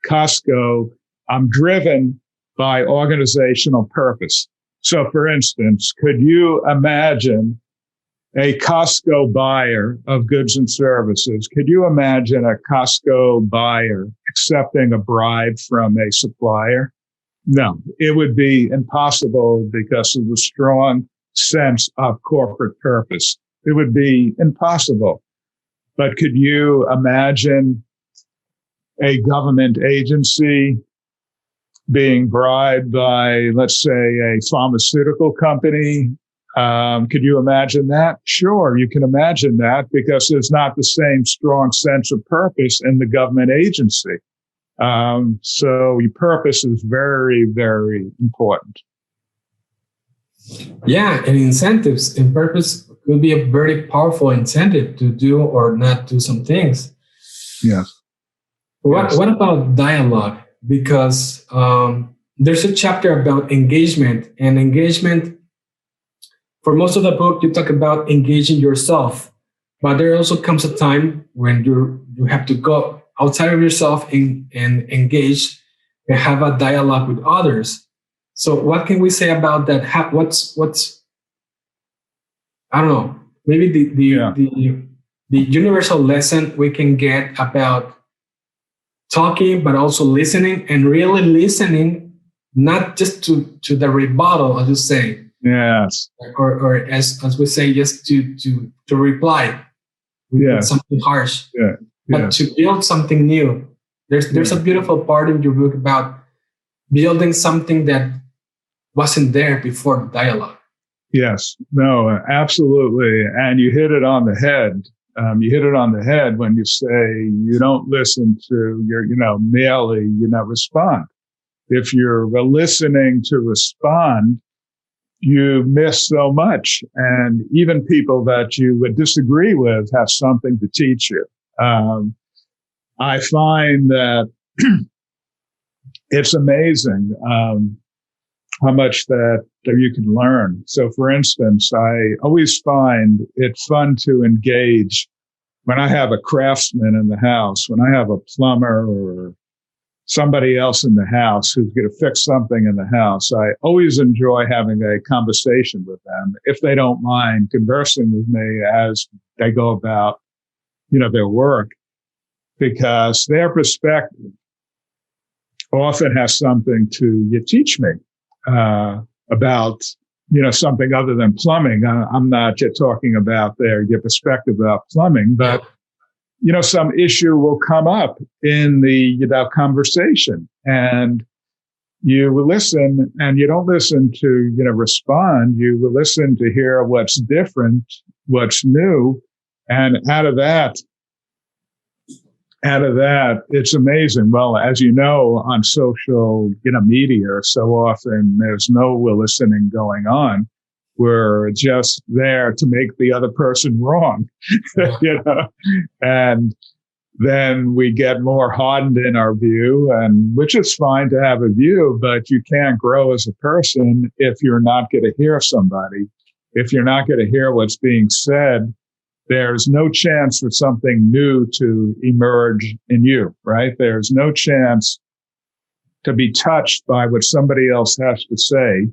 Costco. I'm driven by organizational purpose. So, for instance, could you imagine a Costco buyer of goods and services? Could you imagine a Costco buyer accepting a bribe from a supplier? No, it would be impossible because of the strong sense of corporate purpose. It would be impossible. But could you imagine a government agency being bribed by, let's say, a pharmaceutical company? Could you imagine that? Sure, you can imagine that because there's not the same strong sense of purpose in the government agency. So your purpose is very, very important. Yeah, and incentives and purpose could be a very powerful incentive to do or not do some things. Yes. What about dialogue? Because there's a chapter about engagement, and engagement, for most of the book, you talk about engaging yourself, but there also comes a time when you have to go outside of yourself and engage and have a dialogue with others. So what can we say about that? What's I don't know, maybe the universal lesson we can get about talking, but also listening, and really listening, not just to the rebuttal, as you say. Yes. Or as we say, just to reply with something harsh. Yeah. But to build something new. There's a beautiful part in your book about building something that wasn't there before the dialogue. Yes. No, absolutely. And you hit it on the head. You hit it on the head when you say you don't listen to merely, respond. If you're listening to respond, you miss so much. And even people that you would disagree with have something to teach you. I find that it's amazing how much that you can learn. So, for instance, I always find it fun to engage when I have a craftsman in the house, when I have a plumber or somebody else in the house who's going to fix something in the house. I always enjoy having a conversation with them if they don't mind conversing with me as they go about, their work, because their perspective often has something to teach me about, something other than plumbing. I'm not just talking about their perspective about plumbing, but, some issue will come up in the conversation, and you will listen, and you don't listen to, respond. You will listen to hear what's different, what's new. And out of that, it's amazing. Well, as you know, on social, media, so often there's no listening going on. We're just there to make the other person wrong, and then we get more hardened in our view, and which is fine to have a view, but you can't grow as a person if you're not going to hear somebody. If you're not going to hear what's being said, there's no chance for something new to emerge in you, right? There's no chance to be touched by what somebody else has to say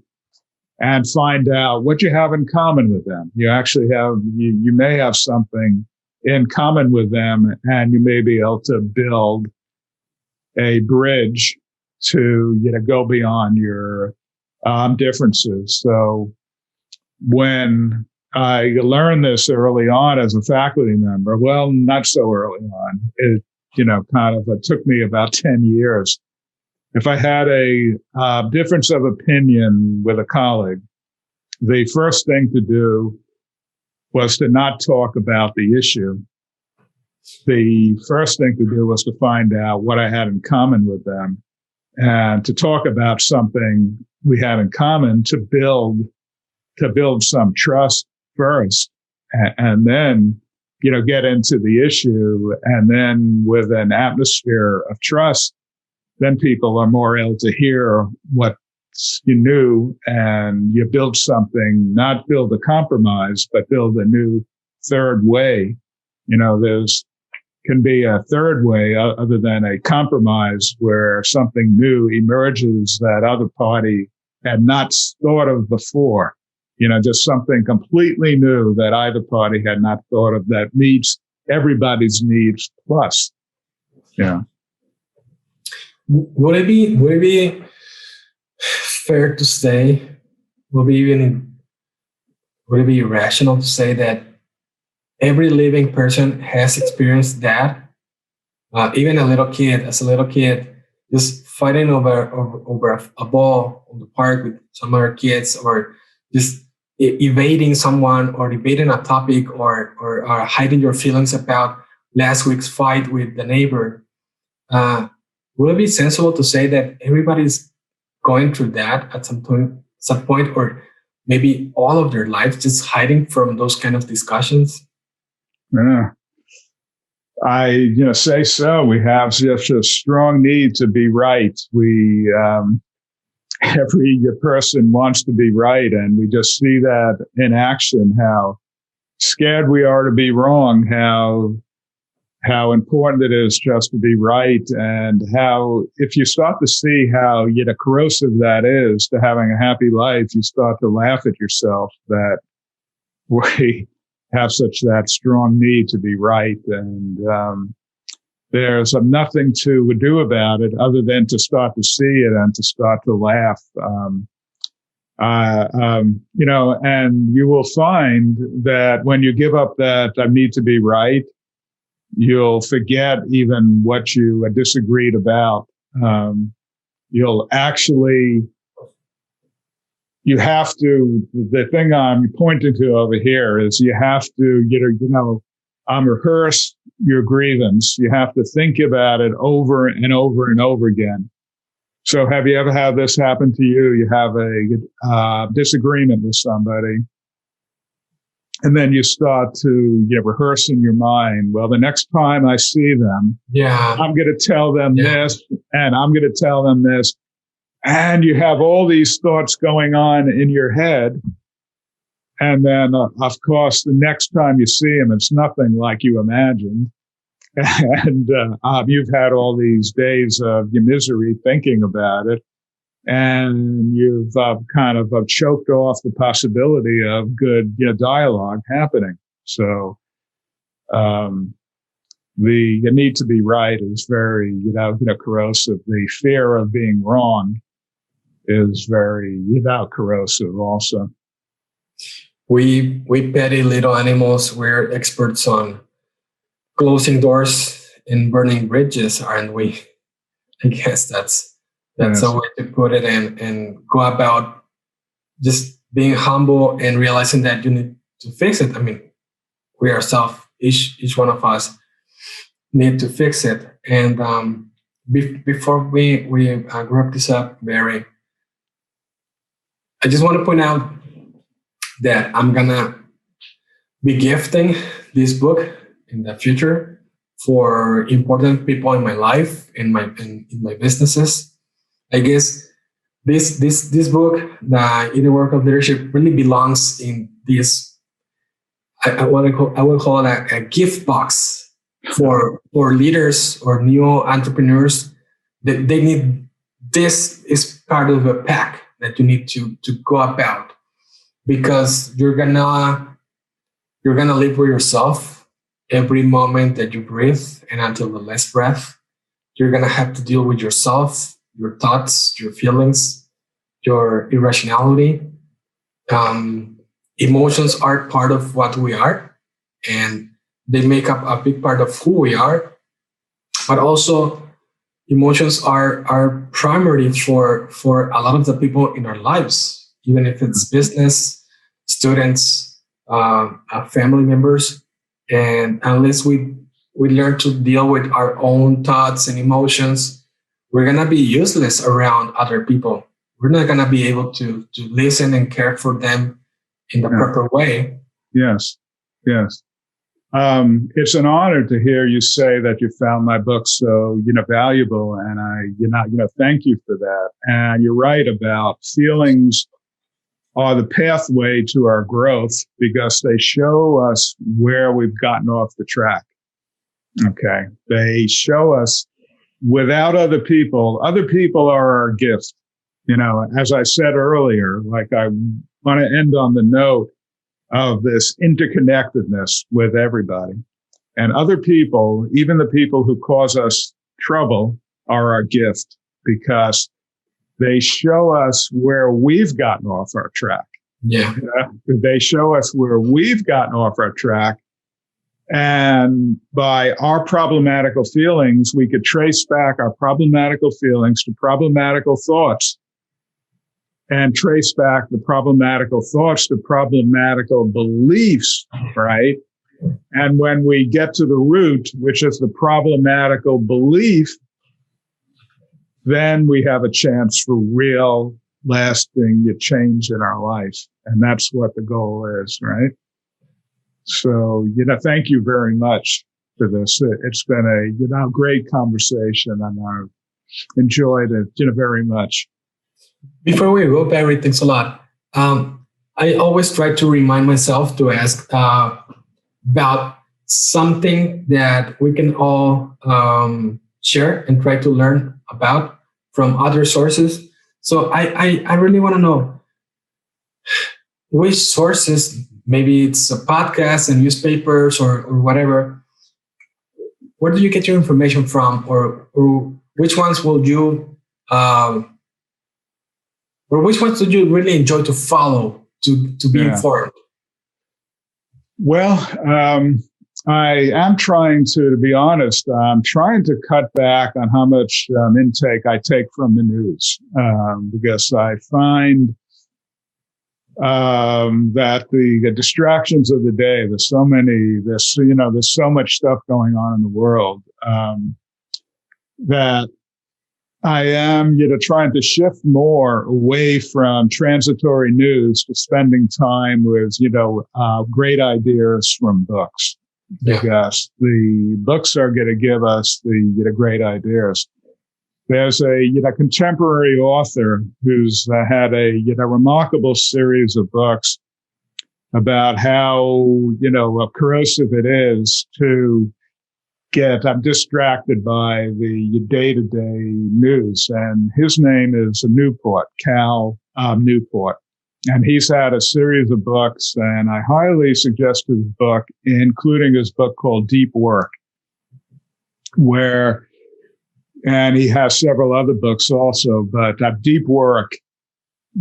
and find out what you have in common with them. You actually have, you may have something in common with them, and you may be able to build a bridge to, go beyond your differences. So when I learned this early on as a faculty member, well, not so early on, it, it took me about 10 years. If I had a difference of opinion with a colleague, the first thing to do was to not talk about the issue. The first thing to do was to find out what I had in common with them and to talk about something we have in common to build some trust first, and then, get into the issue. And then with an atmosphere of trust, then people are more able to hear what you knew, and you build something, not build a compromise, but build a new third way. There's can be a third way other than a compromise where something new emerges that other party had not thought of before. Just something completely new that either party had not thought of that meets everybody's needs plus. Yeah. Would it be fair to say, would it be rational to say that every living person has experienced that? Even as a little kid, just fighting over a ball on the park with some other kids, or just evading someone, or debating a topic, or hiding your feelings about last week's fight with the neighbor. Would it be sensible to say that everybody's going through that at some point, or maybe all of their life, just hiding from those kind of discussions? Yeah. I say so. We have such a strong need to be right. We every person wants to be right, and we just see that in action. How scared we are to be wrong. How important it is just to be right, and how if you start to see how corrosive that is to having a happy life, you start to laugh at yourself that we have such that strong need to be right. And there's nothing to do about it other than to start to see it and to start to laugh. And you will find that when you give up that need to be right, you'll forget even what you disagreed about. You have to, the thing I'm pointing to over here is you have to, rehearse your grievance. You have to think about it over and over and over again. So have you ever had this happen to you? You have a disagreement with somebody, and then you start to rehearse in your mind, well, the next time I see them, I'm going to tell them this, and I'm going to tell them this. And you have all these thoughts going on in your head. And then, of course, the next time you see them, it's nothing like you imagined. And you've had all these days of your misery thinking about it. And you've kind of choked off the possibility of good dialogue happening. So the need to be right is very corrosive. The fear of being wrong is very corrosive also. We petty little animals, we're experts on closing doors and burning bridges, aren't we? I guess that's yes. A way to put it, and go about just being humble and realizing that you need to fix it. I mean, we ourselves, each one of us need to fix it. And before we wrap this up, Barry, I just want to point out that I'm gonna be gifting this book in the future for important people in my life, in my businesses. I guess this book, The Inner Work of Leadership, really belongs in this. I will call it a gift box for leaders or new entrepreneurs. That they need. This is part of a pack that you need to go about, because you're gonna live with yourself every moment that you breathe, and until the last breath, you're gonna have to deal with yourself, your thoughts, your feelings, your irrationality. Emotions are part of what we are, and they make up a big part of who we are. But also, emotions are primary for a lot of the people in our lives, even if it's business, students, family members. And unless we learn to deal with our own thoughts and emotions, we're going to be useless around other people. we're not going to be able to listen and care for them in the proper way. Yes. Yes. It's an honor to hear you say that you found my book so, valuable. And I, thank you for that. And you're right about feelings are the pathway to our growth because they show us where we've gotten off the track. Okay. They show us without other people are our gift. As I said earlier, like I want to end on the note of this interconnectedness with everybody. And other people, even the people who cause us trouble, are our gift because they show us where we've gotten off our track. Yeah. They show us where we've gotten off our track. And by our problematical feelings, we could trace back our problematical feelings to problematical thoughts and trace back the problematical thoughts to problematical beliefs, right? And when we get to the root, which is the problematical belief, then we have a chance for real lasting change in our life. And that's what the goal is, right? So, thank you very much for this. It's been a, great conversation and I've enjoyed it, very much. Before we go, Barry, thanks a lot. I always try to remind myself to ask about something that we can all share and try to learn about from other sources. So I really want to know which sources, maybe it's a podcast and newspapers or whatever, where do you get your information from, or which ones will you or which ones do you really enjoy to follow to be informed? Well, I am trying to be honest, I'm trying to cut back on how much intake I take from the news because I find that the distractions of the day, there's so much stuff going on in the world that I am, trying to shift more away from transitory news to spending time with, great ideas from books. Yeah. Because the books are going to give us the great ideas. There's a contemporary author who's had a remarkable series of books about how corrosive it is to get distracted by the day-to-day news. And his name is Newport, Cal Newport. And he's had a series of books, and I highly suggest his book, including his book called Deep Work, and he has several other books also, but Deep Work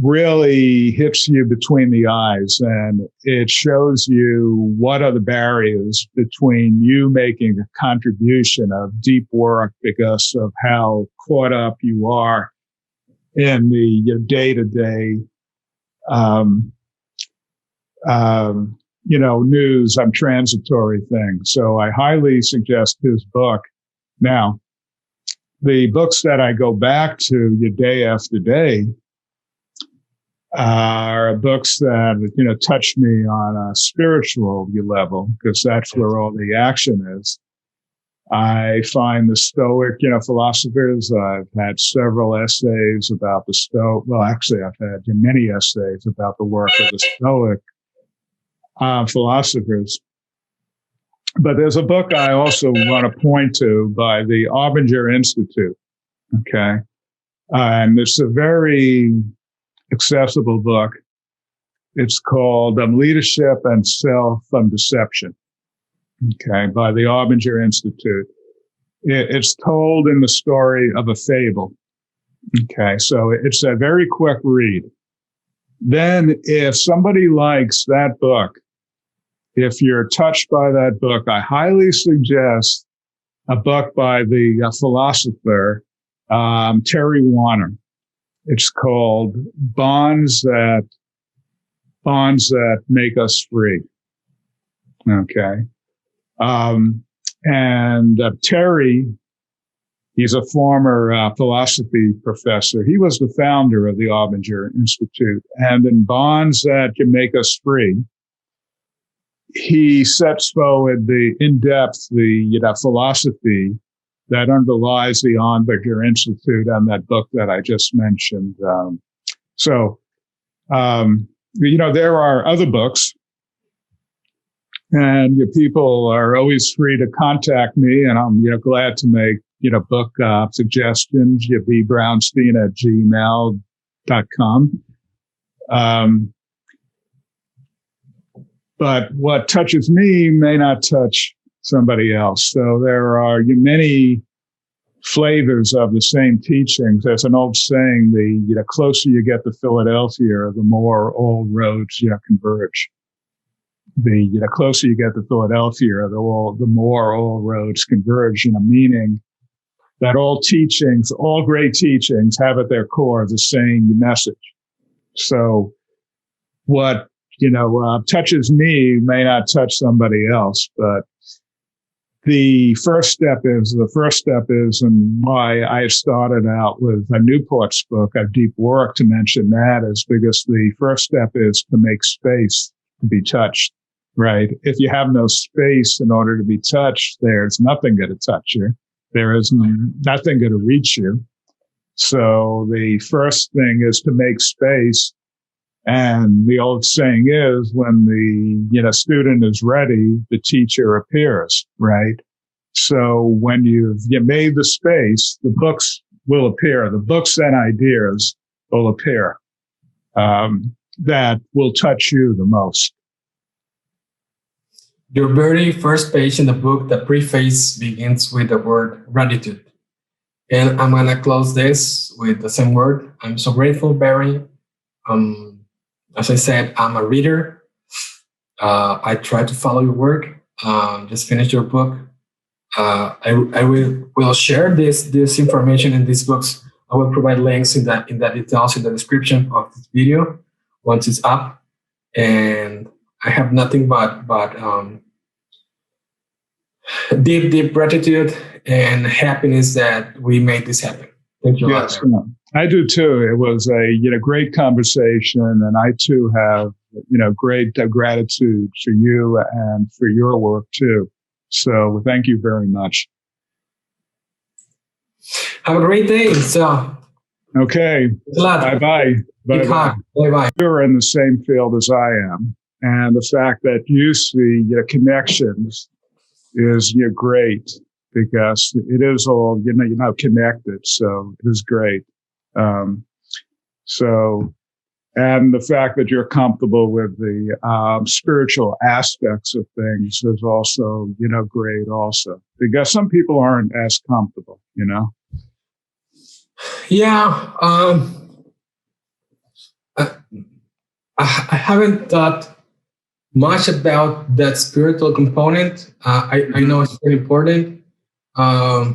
really hits you between the eyes, and it shows you what are the barriers between you making a contribution of deep work because of how caught up you are in the day-to-day news on transitory things. So I highly suggest his book. Now, the books that I go back to day after day are books that, touch me on a spiritual level, because that's where all the action is. I find the Stoic, philosophers. I've had several essays about the Stoic. Well, actually, I've had many essays about the work of the Stoic philosophers. But there's a book I also want to point to by the Arbinger Institute. Okay. And it's a very accessible book. It's called Leadership and Self-Deception. Okay, by the Arbinger Institute. It's told in the story of a fable. Okay, so it's a very quick read. Then if somebody likes that book, if you're touched by that book, I highly suggest a book by the philosopher Terry Warner. It's called Bonds That Make Us Free. Okay. And Terry He's a former philosophy professor. He was the founder of the Arbinger Institute. And in Bonds That Can Make Us Free, he sets forward the philosophy that underlies the Arbinger Institute and that book that I just mentioned. There are other books, and people are always free to contact me, and I'm glad to make book suggestions. bbrownstein@gmail.com. But what touches me may not touch somebody else. So there are many flavors of the same teachings. There's an old saying: the closer you get to Philadelphia, the more all roads converge. The closer you get to Philadelphia, the more all roads converge. Meaning that all teachings, all great teachings, have at their core the same message. So what touches me may not touch somebody else, but the first step is, and why I started out with a Newport's book, A Deep Work, to mention that, is because the first step is to make space to be touched, right? If you have no space in order to be touched, there's nothing going to touch you. There is nothing going to reach you. So the first thing is to make space. And the old saying is, when the student is ready, the teacher appears, right? So when you made the space, the books will appear. The books and ideas will appear that will touch you the most. Your very first page in the book, the preface, begins with the word gratitude. And I'm going to close this with the same word. I'm so grateful, Barry. As I said, I'm a reader. I try to follow your work. Just finished your book. I will share this information in these books. I will provide links in the details in the description of this video once it's up. And I have nothing but deep gratitude and happiness that we made this happen. Thank you. Yes, I do too. It was a great conversation, and I too have great gratitude for you and for your work too. So thank you very much. Have a great day. So okay, bye bye. You're in the same field as I am, and the fact that you see connections is great, because it is all connected. So it is great. And the fact that you're comfortable with the spiritual aspects of things is also great also, because some people aren't as comfortable. Yeah. I haven't thought much about that spiritual component. I know it's very important. I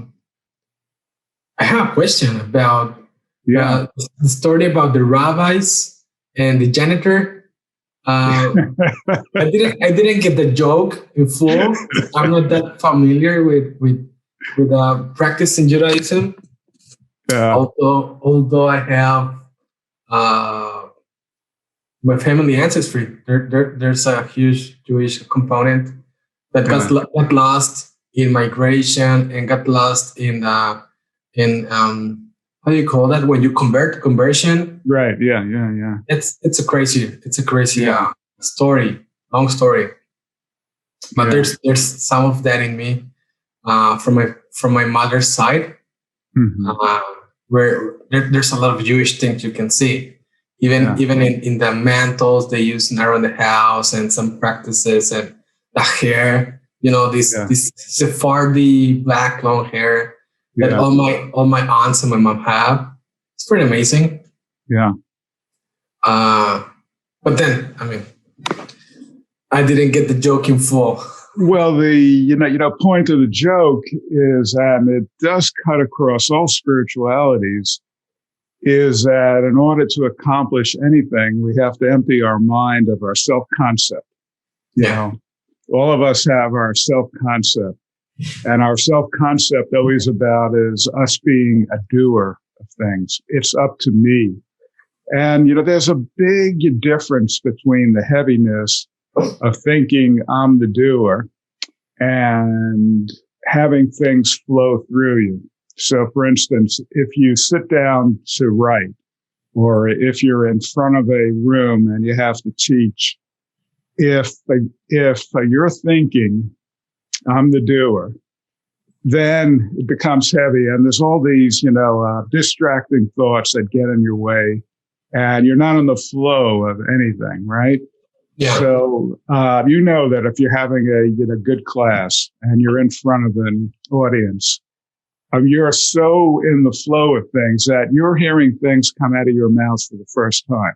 have a question about the story about the rabbis and the janitor. I didn't get the joke in full. I'm not that familiar with practice in Judaism. Yeah. Although I have my family ancestry, there's a huge Jewish component that got lost in migration and got lost in how do you call that when you conversion? Right. Yeah. It's a crazy story, long story. But there's some of that in me from my mother's side, where there's a lot of Jewish things you can see. Even in the mantles they use around the house, and some practices, and the hair, this Sephardi black long hair that all my aunts and my mom have. It's pretty amazing. Yeah. But then, I didn't get the joke in full. Well, the point of the joke is, and it does cut across all spiritualities, is that in order to accomplish anything, we have to empty our mind of our self-concept. All of us have our self-concept. And our self-concept always about is us being a doer of things. It's up to me. And, there's a big difference between the heaviness of thinking I'm the doer and having things flow through you. So, for instance, if you sit down to write, or if you're in front of a room and you have to teach, if you're thinking I'm the doer, then it becomes heavy. And there's all these, distracting thoughts that get in your way, and you're not in the flow of anything, right? Yeah. So, that if you're having a good class and you're in front of an audience, you're so in the flow of things that you're hearing things come out of your mouth for the first time.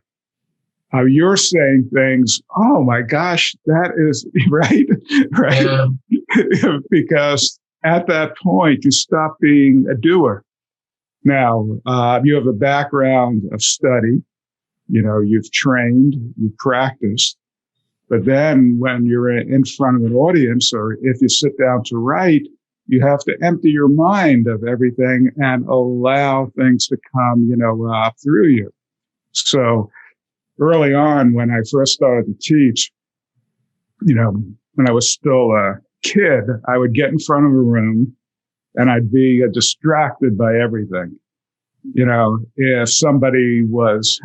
You're saying things, oh my gosh, that is right, right? Yeah. Because at that point, you stop being a doer. Now, you have a background of study, you've trained, you've practiced, but then when you're in front of an audience, or if you sit down to write, you have to empty your mind of everything and allow things to come, through you. So early on, when I first started to teach, when I was still a kid, I would get in front of a room and I'd be distracted by everything. If somebody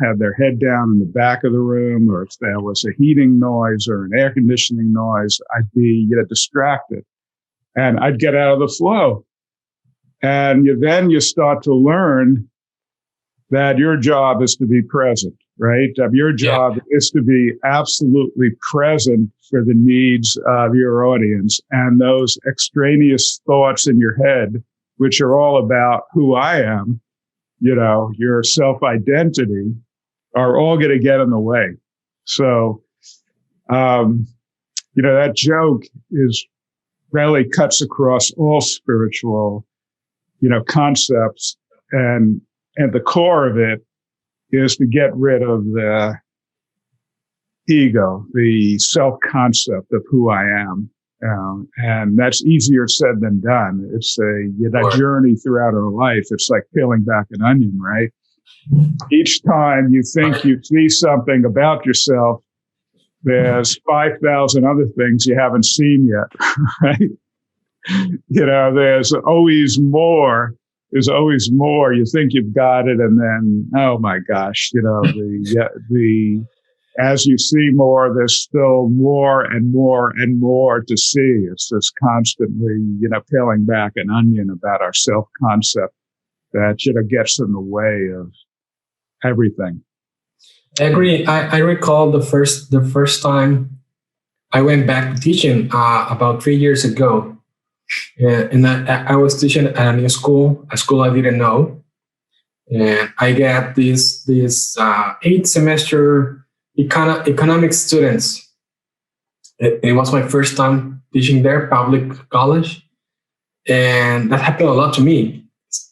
had their head down in the back of the room, or if there was a heating noise or an air conditioning noise, I'd be distracted. And I'd get out of the flow. And then you start to learn that your job is to be present, right? Your job is to be absolutely present for the needs of your audience. And those extraneous thoughts in your head, which are all about who I am, your self-identity, are all going to get in the way. So, that joke really cuts across all spiritual, concepts. And the core of it is to get rid of the ego, the self-concept of who I am. And that's easier said than done. It's a journey throughout our life. It's like peeling back an onion, right? Each time you think you see something about yourself, there's 5,000 other things you haven't seen yet, right? There's always more. There's always more. You think you've got it, and then, oh my gosh, as you see more, there's still more and more and more to see. It's just constantly, peeling back an onion about our self-concept that, gets in the way of everything. I agree. I recall the first time I went back to teaching about 3 years ago. And I was teaching at a new school, a school I didn't know. And I got these 8 semester economics students. It was my first time teaching there, public college. And that happened a lot to me.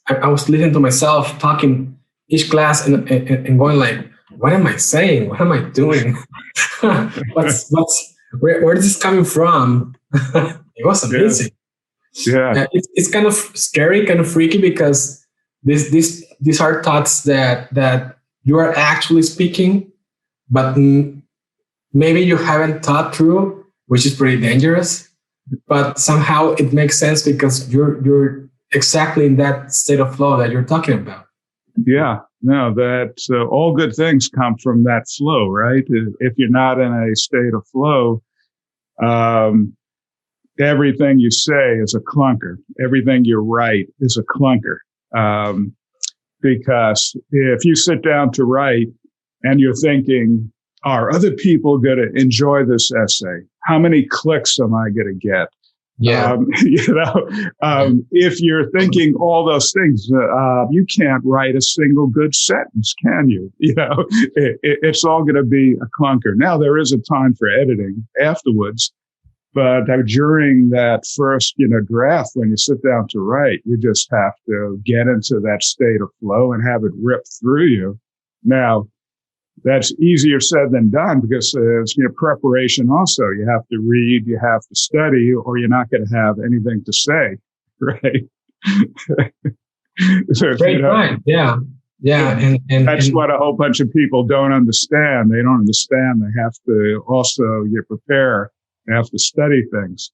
I was listening to myself talking each class and going like, what am I saying? What am I doing? Where is this coming from? It was amazing. Yeah. It's kind of scary, kind of freaky, because these are thoughts that you are actually speaking, but maybe you haven't thought through, which is pretty dangerous. But somehow it makes sense because you're exactly in that state of flow that you're talking about. Yeah, no, that all good things come from that flow, right? If you're not in a state of flow, everything you say is a clunker. Everything you write is a clunker. Because if you sit down to write and you're thinking, are other people going to enjoy this essay? How many clicks am I going to get? Yeah. If you're thinking all those things, you can't write a single good sentence, can you? It's all going to be a clunker. Now, there is a time for editing afterwards, but during that first, draft, when you sit down to write, you just have to get into that state of flow and have it rip through you. Now, that's easier said than done because it's, preparation also. You have to read, you have to study, or you're not going to have anything to say, right? So, Great point. Yeah. Yeah. That's what a whole bunch of people don't understand. They don't understand. They have to also prepare. They have to study things.